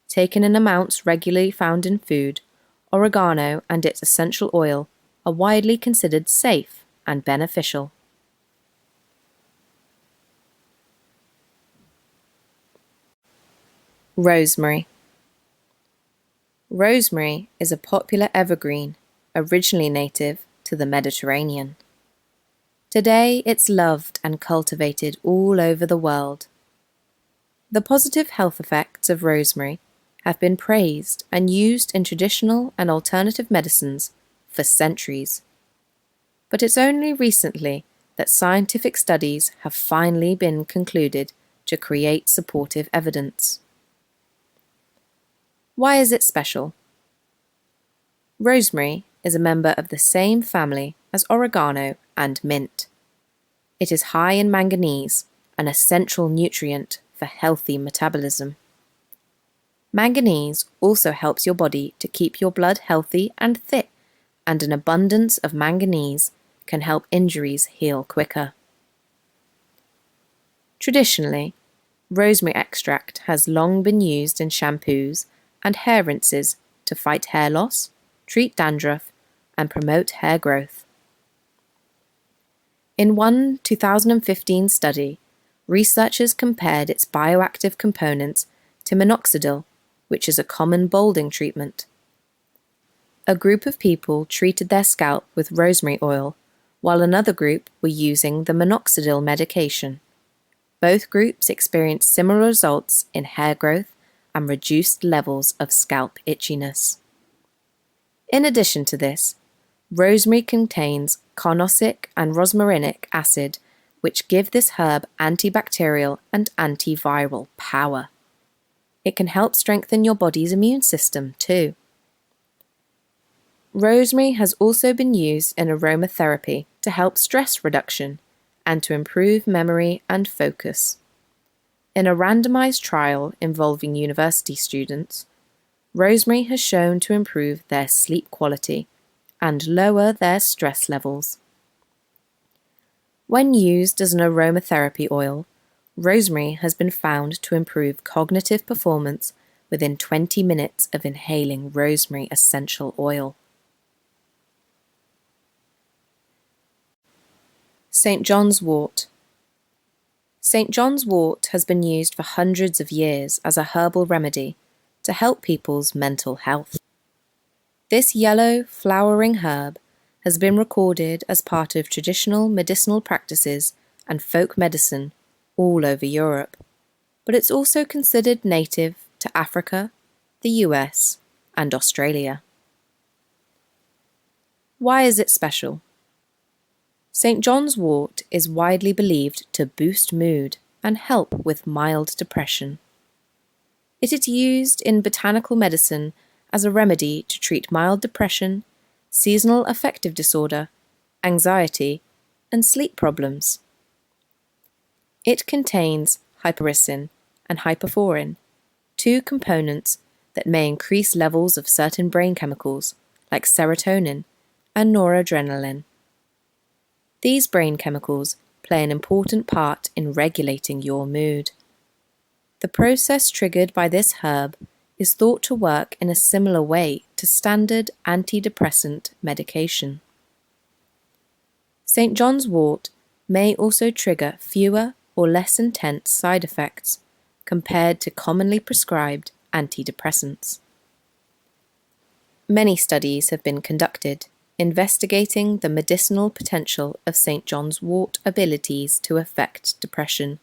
Taken in amounts regularly found in food, oregano and its essential oil are widely considered safe and beneficial. Rosemary. Rosemary is a popular evergreen, originally native to the Mediterranean. Today it's loved and cultivated all over the world. The positive health effects of rosemary have been praised and used in traditional and alternative medicines for centuries. But it's only recently that scientific studies have finally been concluded to create supportive evidence. Why is it special? Rosemary is a member of the same family as oregano and mint. It is high in manganese, an essential nutrient for healthy metabolism. Manganese also helps your body to keep your blood healthy and thick, and an abundance of manganese can help injuries heal quicker. Traditionally, rosemary extract has long been used in shampoos and hair rinses to fight hair loss, treat dandruff, and promote hair growth. In one 2015 study, researchers compared its bioactive components to minoxidil, which is a common balding treatment. A group of people treated their scalp with rosemary oil, while another group were using the minoxidil medication. Both groups experienced similar results in hair growth and reduced levels of scalp itchiness. In addition to this, rosemary contains carnosic and rosmarinic acid, which give this herb antibacterial and antiviral power. It can help strengthen your body's immune system too. Rosemary has also been used in aromatherapy to help stress reduction and to improve memory and focus. In a randomized trial involving university students, rosemary has shown to improve their sleep quality and lower their stress levels. When used as an aromatherapy oil, rosemary has been found to improve cognitive performance within 20 minutes of inhaling rosemary essential oil. St. John's wort. St. John's wort has been used for hundreds of years as a herbal remedy to help people's mental health. This yellow, flowering herb has been recorded as part of traditional medicinal practices and folk medicine all over Europe, but it's also considered native to Africa, the US, and Australia. Why is it special? St. John's wort is widely believed to boost mood and help with mild depression. It is used in botanical medicine as a remedy to treat mild depression, seasonal affective disorder, anxiety, and sleep problems. It contains hypericin and hyperforin, two components that may increase levels of certain brain chemicals like serotonin and noradrenaline. These brain chemicals play an important part in regulating your mood. The process triggered by this herb is thought to work in a similar way to standard antidepressant medication. St. John's wort may also trigger fewer or less intense side effects compared to commonly prescribed antidepressants. Many studies have been conducted investigating the medicinal potential of St. John's wort abilities to affect depression.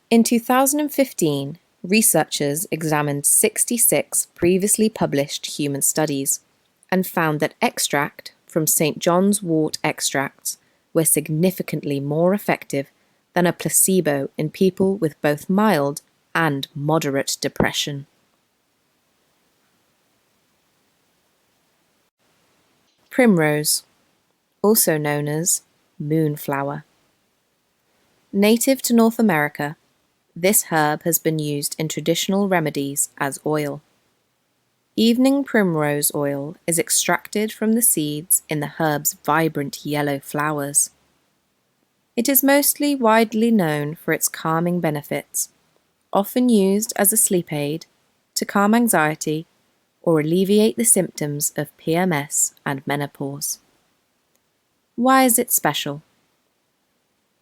In 2015, researchers examined 66 previously published human studies and found that extract from St. John's wort extracts were significantly more effective than a placebo in people with both mild and moderate depression. Primrose, also known as moonflower. Native to North America, this herb has been used in traditional remedies as oil. Evening primrose oil is extracted from the seeds in the herb's vibrant yellow flowers. It is mostly widely known for its calming benefits, often used as a sleep aid, to calm anxiety, or alleviate the symptoms of PMS and menopause. Why is it special?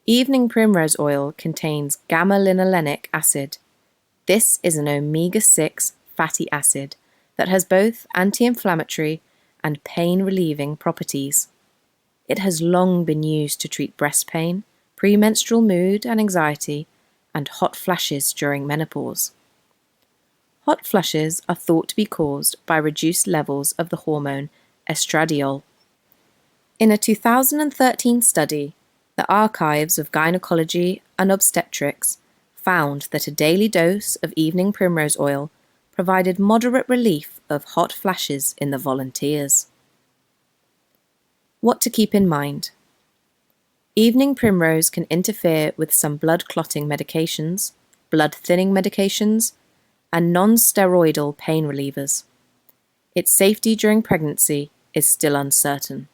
Evening primrose oil contains gamma-linolenic acid. This is an omega-6 fatty acid that has both anti-inflammatory and pain-relieving properties. It has long been used to treat breast pain, premenstrual mood and anxiety, and hot flashes during menopause. Hot flushes are thought to be caused by reduced levels of the hormone estradiol. In a 2013 study, the Archives of Gynecology and Obstetrics found that a daily dose of evening primrose oil provided moderate relief of hot flashes in the volunteers. What to keep in mind? Evening primrose can interfere with some blood clotting medications, blood thinning medications, and non-steroidal pain relievers. Its safety during pregnancy is still uncertain.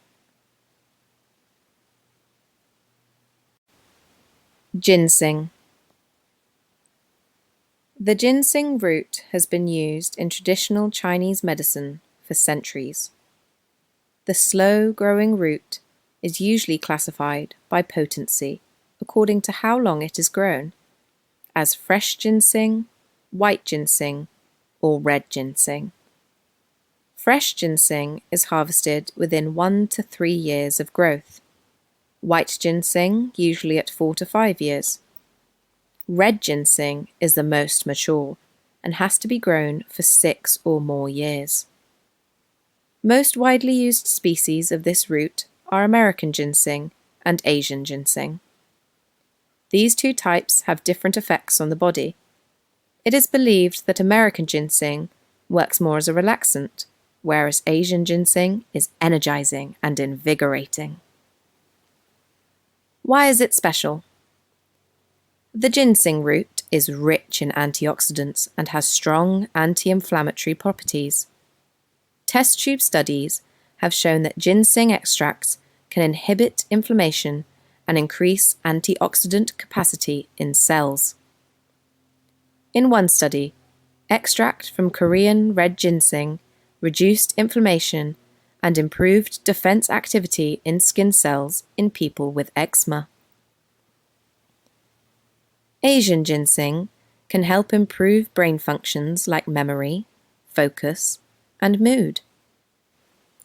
Ginseng. The ginseng root has been used in traditional Chinese medicine for centuries. The slow-growing root is usually classified by potency according to how long it is grown, as fresh ginseng, white ginseng, or red ginseng. Fresh ginseng is harvested within 1 to 3 years of growth. White ginseng usually at 4 to 5 years. Red ginseng is the most mature and has to be grown for 6 or more years. Most widely used species of this root are American ginseng and Asian ginseng. These two types have different effects on the body. It is believed that American ginseng works more as a relaxant, whereas Asian ginseng is energizing and invigorating. Why is it special? The ginseng root is rich in antioxidants and has strong anti-inflammatory properties. Test tube studies have shown that ginseng extracts can inhibit inflammation and increase antioxidant capacity in cells. In one study, extract from Korean red ginseng reduced inflammation and improved defense activity in skin cells in people with eczema. Asian ginseng can help improve brain functions like memory, focus, and mood.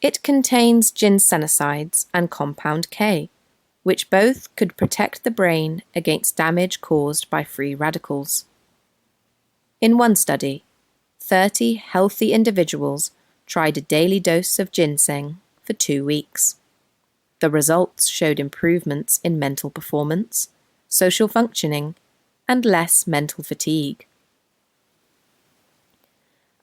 It contains ginsenosides and compound K, which both could protect the brain against damage caused by free radicals. In one study, 30 healthy individuals tried a daily dose of ginseng for 2 weeks. The results showed improvements in mental performance, social functioning, and less mental fatigue.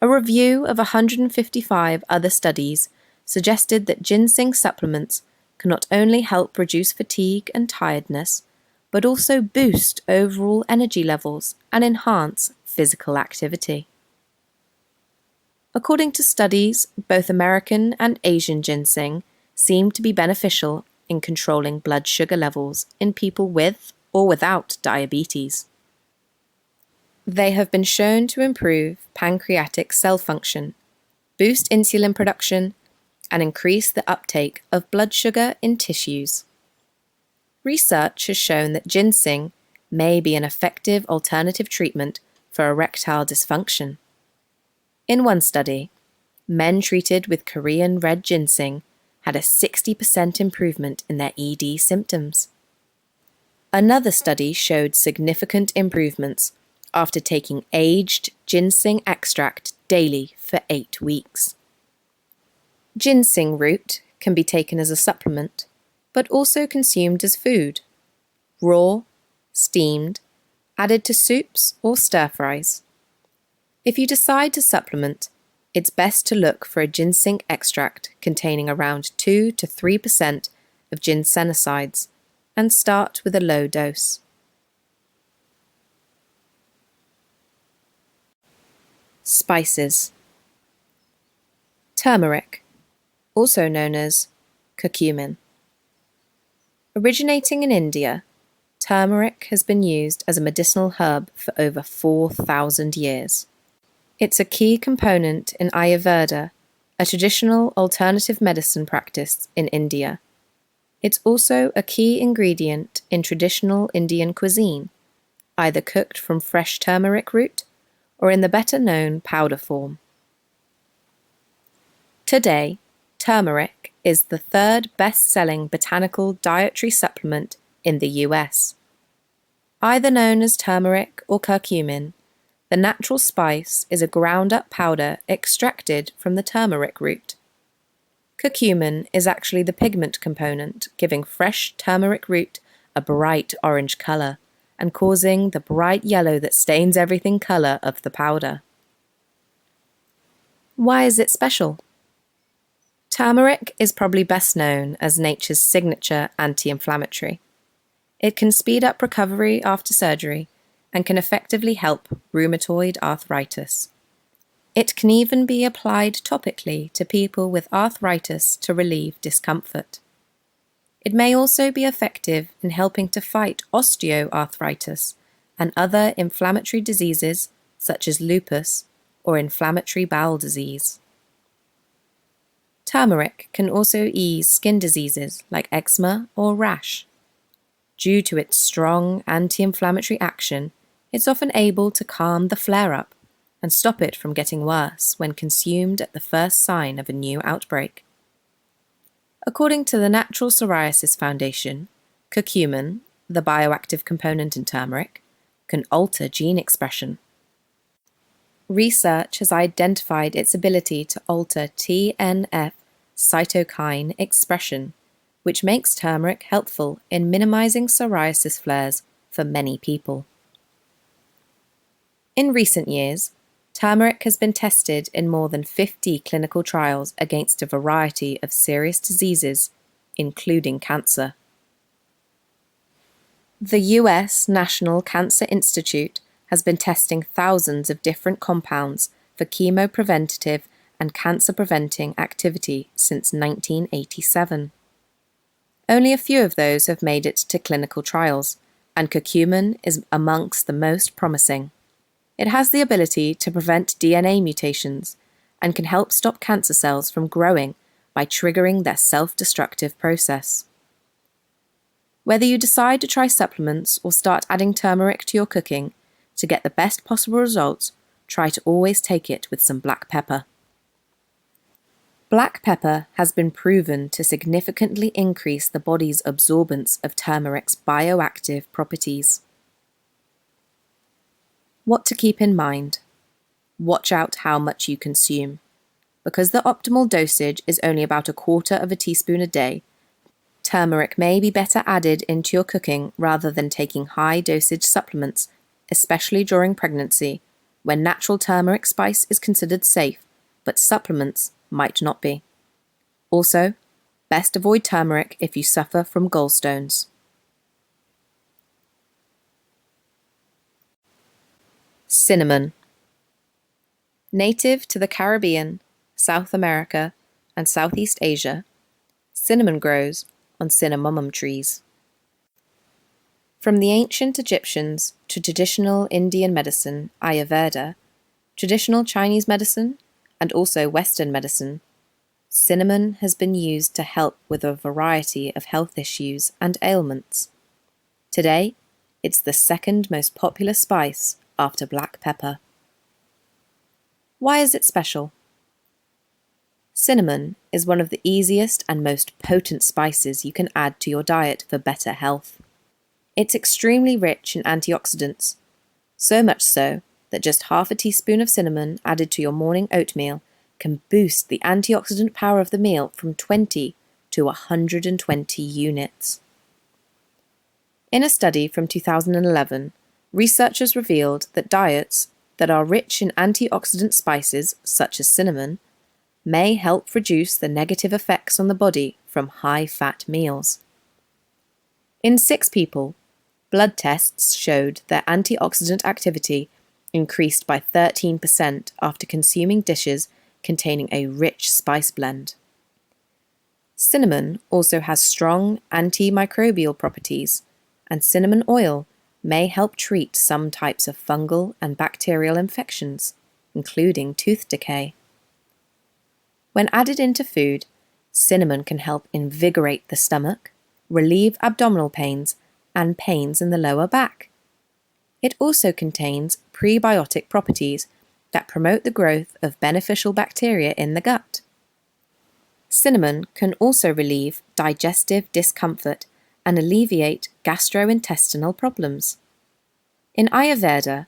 A review of 155 other studies suggested that ginseng supplements can not only help reduce fatigue and tiredness, but also boost overall energy levels and enhance physical activity. According to studies, both American and Asian ginseng seem to be beneficial in controlling blood sugar levels in people with or without diabetes. They have been shown to improve pancreatic cell function, boost insulin production, and increase the uptake of blood sugar in tissues. Research has shown that ginseng may be an effective alternative treatment for erectile dysfunction. In one study, men treated with Korean red ginseng had a 60% improvement in their ED symptoms. Another study showed significant improvements after taking aged ginseng extract daily for 8 weeks. Ginseng root can be taken as a supplement, but also consumed as food, raw, steamed, added to soups or stir-fries. If you decide to supplement, it's best to look for a ginseng extract containing around 2 to 3% of ginsenosides and start with a low dose. Spices. Turmeric, also known as curcumin. Originating in India, turmeric has been used as a medicinal herb for over 4,000 years. It's a key component in Ayurveda, a traditional alternative medicine practice in India. It's also a key ingredient in traditional Indian cuisine, either cooked from fresh turmeric root or in the better-known powder form. Today, turmeric is the third best-selling botanical dietary supplement in the US. Either known as turmeric or curcumin, the natural spice is a ground-up powder extracted from the turmeric root. Curcumin is actually the pigment component, giving fresh turmeric root a bright orange color and causing the bright yellow that stains everything color of the powder. Why is it special? Turmeric is probably best known as nature's signature anti-inflammatory. It can speed up recovery after surgery and can effectively help rheumatoid arthritis. It can even be applied topically to people with arthritis to relieve discomfort. It may also be effective in helping to fight osteoarthritis and other inflammatory diseases such as lupus or inflammatory bowel disease. Turmeric can also ease skin diseases like eczema or rash. Due to its strong anti-inflammatory action, it's often able to calm the flare-up and stop it from getting worse when consumed at the first sign of a new outbreak. According to the Natural Psoriasis Foundation, curcumin, the bioactive component in turmeric, can alter gene expression. Research has identified its ability to alter TNF cytokine expression, which makes turmeric helpful in minimizing psoriasis flares for many people. In recent years, turmeric has been tested in more than 50 clinical trials against a variety of serious diseases, including cancer. The US National Cancer Institute has been testing thousands of different compounds for chemopreventative and cancer-preventing activity since 1987. Only a few of those have made it to clinical trials, and curcumin is amongst the most promising. It has the ability to prevent DNA mutations and can help stop cancer cells from growing by triggering their self-destructive process. Whether you decide to try supplements or start adding turmeric to your cooking, to get the best possible results, try to always take it with some black pepper. Black pepper has been proven to significantly increase the body's absorbance of turmeric's bioactive properties. What to keep in mind. Watch out how much you consume. Because the optimal dosage is only about 1/4 teaspoon a day, turmeric may be better added into your cooking rather than taking high-dosage supplements, especially during pregnancy, when natural turmeric spice is considered safe, but supplements might not be. Also, best avoid turmeric if you suffer from gallstones. Cinnamon. Native to the Caribbean, South America, and Southeast Asia, cinnamon grows on cinnamomum trees. From the ancient Egyptians to traditional Indian medicine, Ayurveda, traditional Chinese medicine, and also Western medicine, cinnamon has been used to help with a variety of health issues and ailments. Today, it's the second most popular spice after black pepper. Why is it special? Cinnamon is one of the easiest and most potent spices you can add to your diet for better health. It's extremely rich in antioxidants, so much so that just 1/2 teaspoon of cinnamon added to your morning oatmeal can boost the antioxidant power of the meal from 20 to 120 units. In a study from 2011, researchers revealed that diets that are rich in antioxidant spices, such as cinnamon, may help reduce the negative effects on the body from high-fat meals. In 6 people, blood tests showed their antioxidant activity increased by 13% after consuming dishes containing a rich spice blend. Cinnamon also has strong antimicrobial properties, and cinnamon oil may help treat some types of fungal and bacterial infections, including tooth decay. When added into food, cinnamon can help invigorate the stomach, relieve abdominal pains, and pains in the lower back. It also contains prebiotic properties that promote the growth of beneficial bacteria in the gut. Cinnamon can also relieve digestive discomfort and alleviate gastrointestinal problems. In Ayurveda,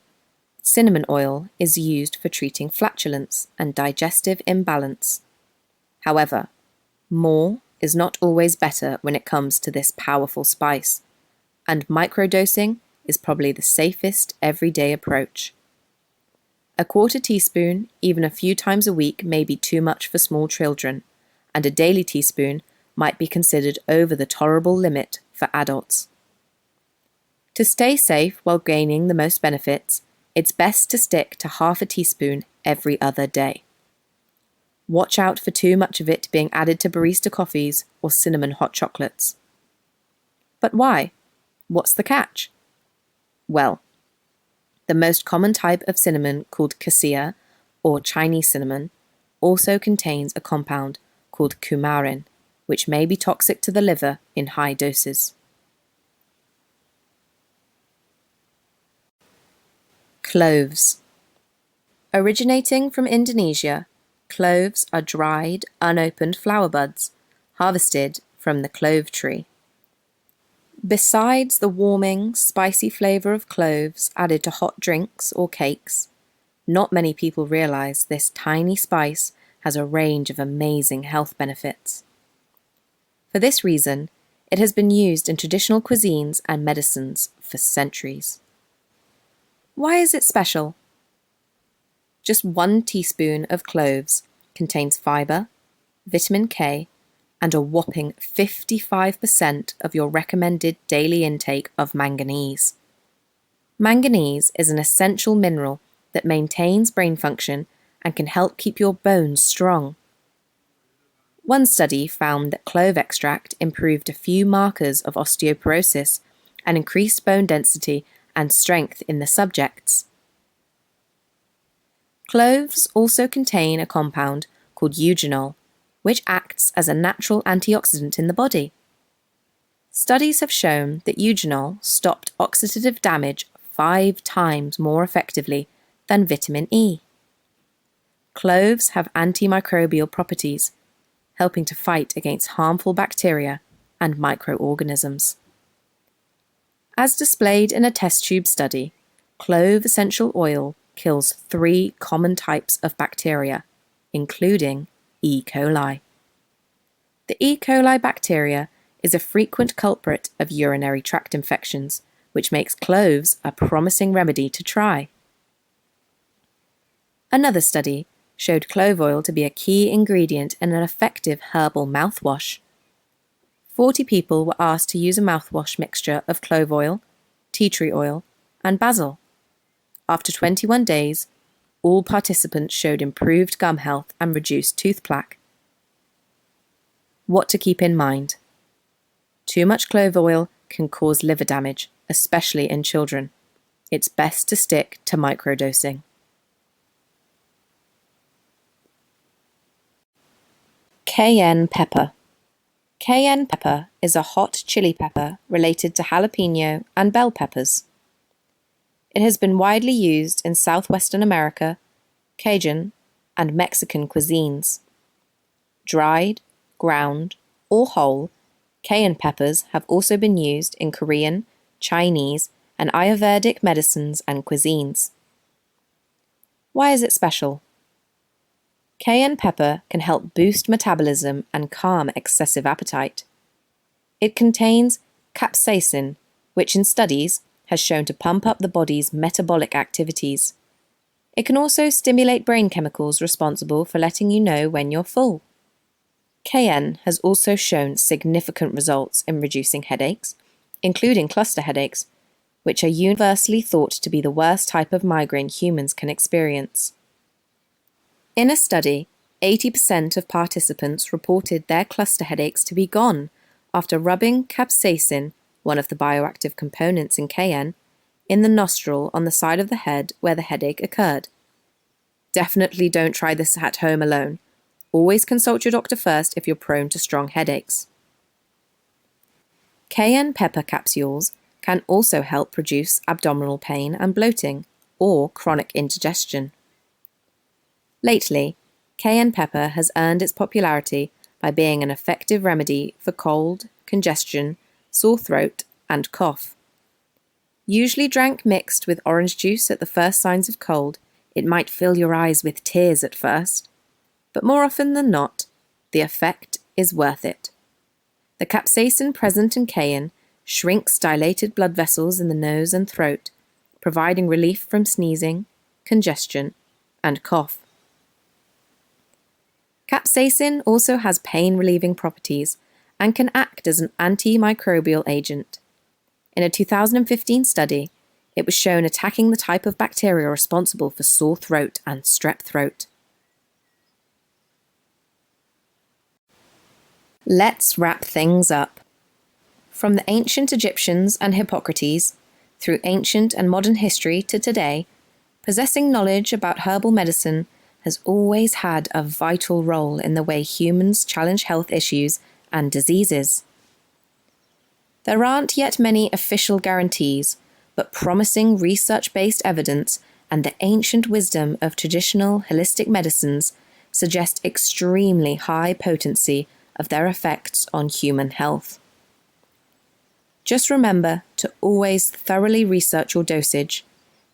cinnamon oil is used for treating flatulence and digestive imbalance. However, more is not always better when it comes to this powerful spice, and microdosing is probably the safest everyday approach. 1/4 teaspoon, even a few times a week, may be too much for small children, and a daily teaspoon might be considered over the tolerable limit for adults. To stay safe while gaining the most benefits, it's best to stick to 1/2 teaspoon every other day. Watch out for too much of it being added to barista coffees or cinnamon hot chocolates. But why? What's the catch? Well, the most common type of cinnamon, called cassia, or Chinese cinnamon, also contains a compound called coumarin, which may be toxic to the liver in high doses. Cloves. Originating from Indonesia, cloves are dried, unopened flower buds, harvested from the clove tree. Besides the warming, spicy flavour of cloves added to hot drinks or cakes, not many people realise this tiny spice has a range of amazing health benefits. For this reason, it has been used in traditional cuisines and medicines for centuries. Why is it special? Just 1 teaspoon of cloves contains fibre, vitamin K, and a whopping 55% of your recommended daily intake of manganese. Manganese is an essential mineral that maintains brain function and can help keep your bones strong. One study found that clove extract improved a few markers of osteoporosis and increased bone density and strength in the subjects. Cloves also contain a compound called eugenol, which acts as a natural antioxidant in the body. Studies have shown that eugenol stopped oxidative damage 5 times more effectively than vitamin E. Cloves have antimicrobial properties, helping to fight against harmful bacteria and microorganisms. As displayed in a test tube study, clove essential oil kills 3 common types of bacteria, including E. coli. The E. coli bacteria is a frequent culprit of urinary tract infections, which makes cloves a promising remedy to try. Another study showed clove oil to be a key ingredient in an effective herbal mouthwash. 40 people were asked to use a mouthwash mixture of clove oil, tea tree oil, and basil. After 21 days, all participants showed improved gum health and reduced tooth plaque. What to keep in mind? Too much clove oil can cause liver damage, especially in children. It's best to stick to microdosing. Cayenne pepper. Cayenne pepper is a hot chili pepper related to jalapeno and bell peppers. It has been widely used in southwestern America, Cajun, and Mexican cuisines. Dried, ground, or whole, cayenne peppers have also been used in Korean, Chinese, and Ayurvedic medicines and cuisines. Why is it special? Cayenne pepper can help boost metabolism and calm excessive appetite. It contains capsaicin, which in studies has shown to pump up the body's metabolic activities. It can also stimulate brain chemicals responsible for letting you know when you're full. Cayenne has also shown significant results in reducing headaches, including cluster headaches, which are universally thought to be the worst type of migraine humans can experience. In a study, 80% of participants reported their cluster headaches to be gone after rubbing capsaicin, one of the bioactive components in cayenne, in the nostril on the side of the head where the headache occurred. Definitely don't try this at home alone. Always consult your doctor first if you're prone to strong headaches. Cayenne pepper capsules can also help reduce abdominal pain and bloating, or chronic indigestion. Lately, cayenne pepper has earned its popularity by being an effective remedy for cold, congestion, sore throat, and cough. Usually drank mixed with orange juice at the first signs of cold, it might fill your eyes with tears at first. But more often than not, the effect is worth it. The capsaicin present in cayenne shrinks dilated blood vessels in the nose and throat, providing relief from sneezing, congestion, and cough. Capsaicin also has pain-relieving properties and can act as an antimicrobial agent. In a 2015 study, it was shown attacking the type of bacteria responsible for sore throat and strep throat. Let's wrap things up. From the ancient Egyptians and Hippocrates, through ancient and modern history to today, possessing knowledge about herbal medicine has always had a vital role in the way humans challenge health issues and diseases. There aren't yet many official guarantees, but promising research-based evidence and the ancient wisdom of traditional holistic medicines suggest extremely high potency of their effects on human health. Just remember to always thoroughly research your dosage,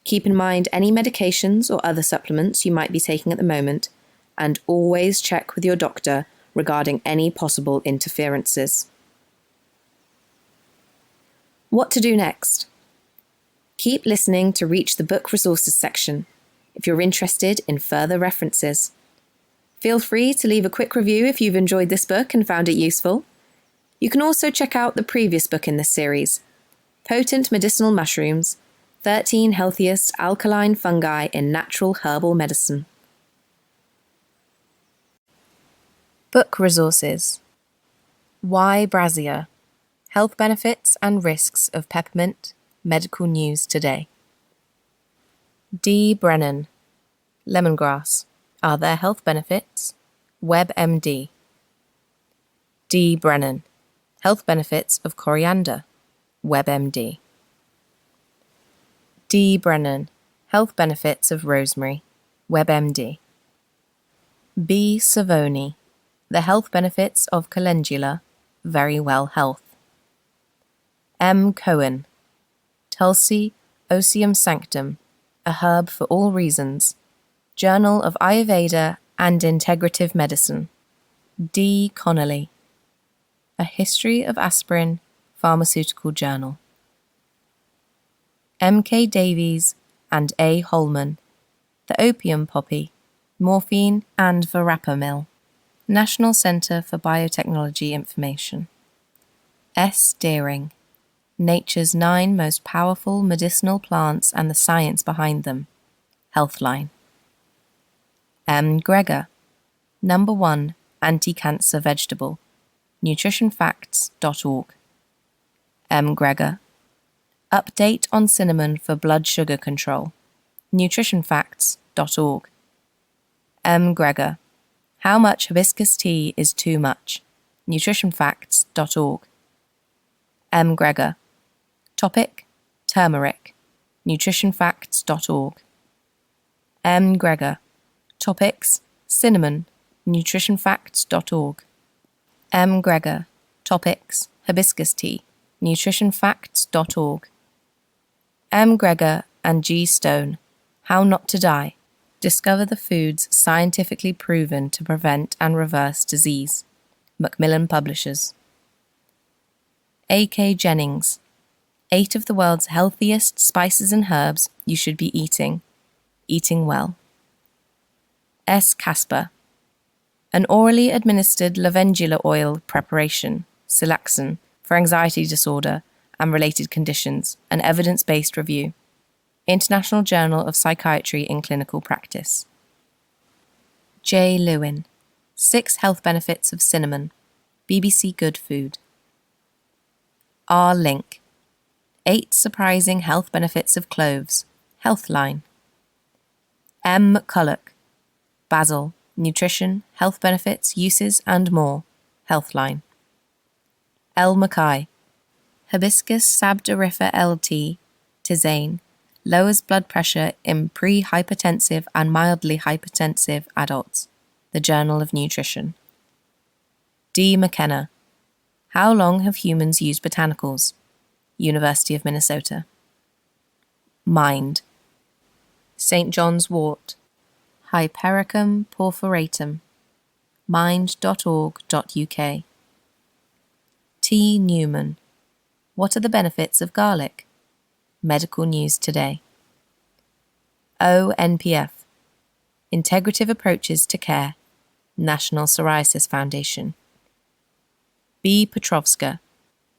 keep in mind any medications or other supplements you might be taking at the moment, and always check with your doctor regarding any possible interferences. What to do next? Keep listening to reach the book resources section if you're interested in further references. Feel free to leave a quick review if you've enjoyed this book and found it useful. You can also check out the previous book in this series, Potent Medicinal Mushrooms, 13 Healthiest Alkaline Fungi in Natural Herbal Medicine. Book resources. Why Brassica? Health Benefits and Risks of Peppermint, Medical News Today. D. Brennan, Lemongrass. Are there health benefits? WebMD. D. Brennan, Health Benefits of Coriander, WebMD. D. Brennan, Health Benefits of Rosemary, WebMD. B. Savoni, The Health Benefits of Calendula, Very Well Health. M. Cohen, Tulsi Oseum Sanctum, A Herb for All Reasons, Journal of Ayurveda and Integrative Medicine. D. Connolly, A History of Aspirin, Pharmaceutical Journal. M. K. Davies and A. Holman, The Opium Poppy, Morphine and Verapamil, National Centre for Biotechnology Information. S. Deering, Nature's 9 Most Powerful Medicinal Plants and the Science Behind Them, Healthline. M. Greger, Number 1 Anti-Cancer Vegetable, nutritionfacts.org. M. Greger, Update on Cinnamon for Blood Sugar Control, nutritionfacts.org. M. Greger, How Much Hibiscus Tea is Too Much, nutritionfacts.org. M. Greger, Topic, Turmeric, nutritionfacts.org. M. Greger, Topics, Cinnamon, nutritionfacts.org. M. Greger, Topics, Hibiscus Tea, nutritionfacts.org. M. Greger and G. Stone, How Not to Die. Discover the foods scientifically proven to prevent and reverse disease. Macmillan Publishers. A. K. Jennings, 8 of the world's healthiest spices and herbs you should be eating. Eating Well. S. Casper, An orally administered lavender oil preparation, Silaxin, for anxiety disorder and related conditions, an evidence-based review. International Journal of Psychiatry in Clinical Practice. J. Lewin, 6 Health Benefits of Cinnamon, BBC Good Food. R. Link, 8 Surprising Health Benefits of Cloves, Healthline. M. McCulloch, Basil, Nutrition, Health Benefits, Uses and More, Healthline. L. Mackay, Hibiscus sabdorifer LT, Tisane, lowers blood pressure in pre-hypertensive and mildly hypertensive adults, The Journal of Nutrition. D. McKenna, How long have humans used botanicals? University of Minnesota. Mind, St. John's wort, Hypericum porphyratum, mind.org.uk. T. Newman, What are the benefits of garlic? Medical News Today. O. NPF, Integrative Approaches to Care, National Psoriasis Foundation. B. Petrovska,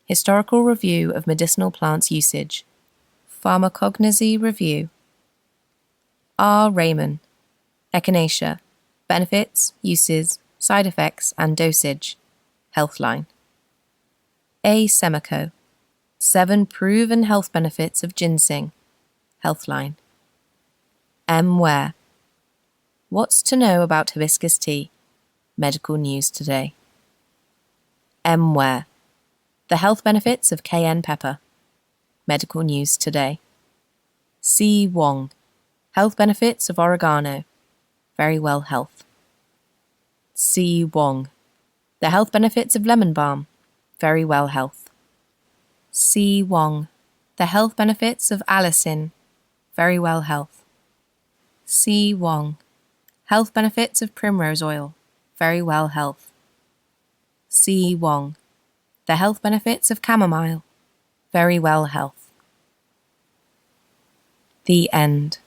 Historical Review of Medicinal Plants Usage, Pharmacognosy Review. R. Raymond, Echinacea, Benefits, Uses, Side Effects and Dosage, Healthline. A. Semico, 7 proven health benefits of ginseng, Healthline. M. Ware, What's to know about hibiscus tea, Medical News Today. M. Ware, The health benefits of cayenne pepper, Medical News Today. C. Wong, Health benefits of oregano, Very Well Health. C. Wong, The health benefits of lemon balm, Very Well Health. C. Wong, The health benefits of allicin, Very Well Health. C. Wong, Health benefits of primrose oil, Very Well Health. C. Wong, The health benefits of chamomile, Very Well Health. The end.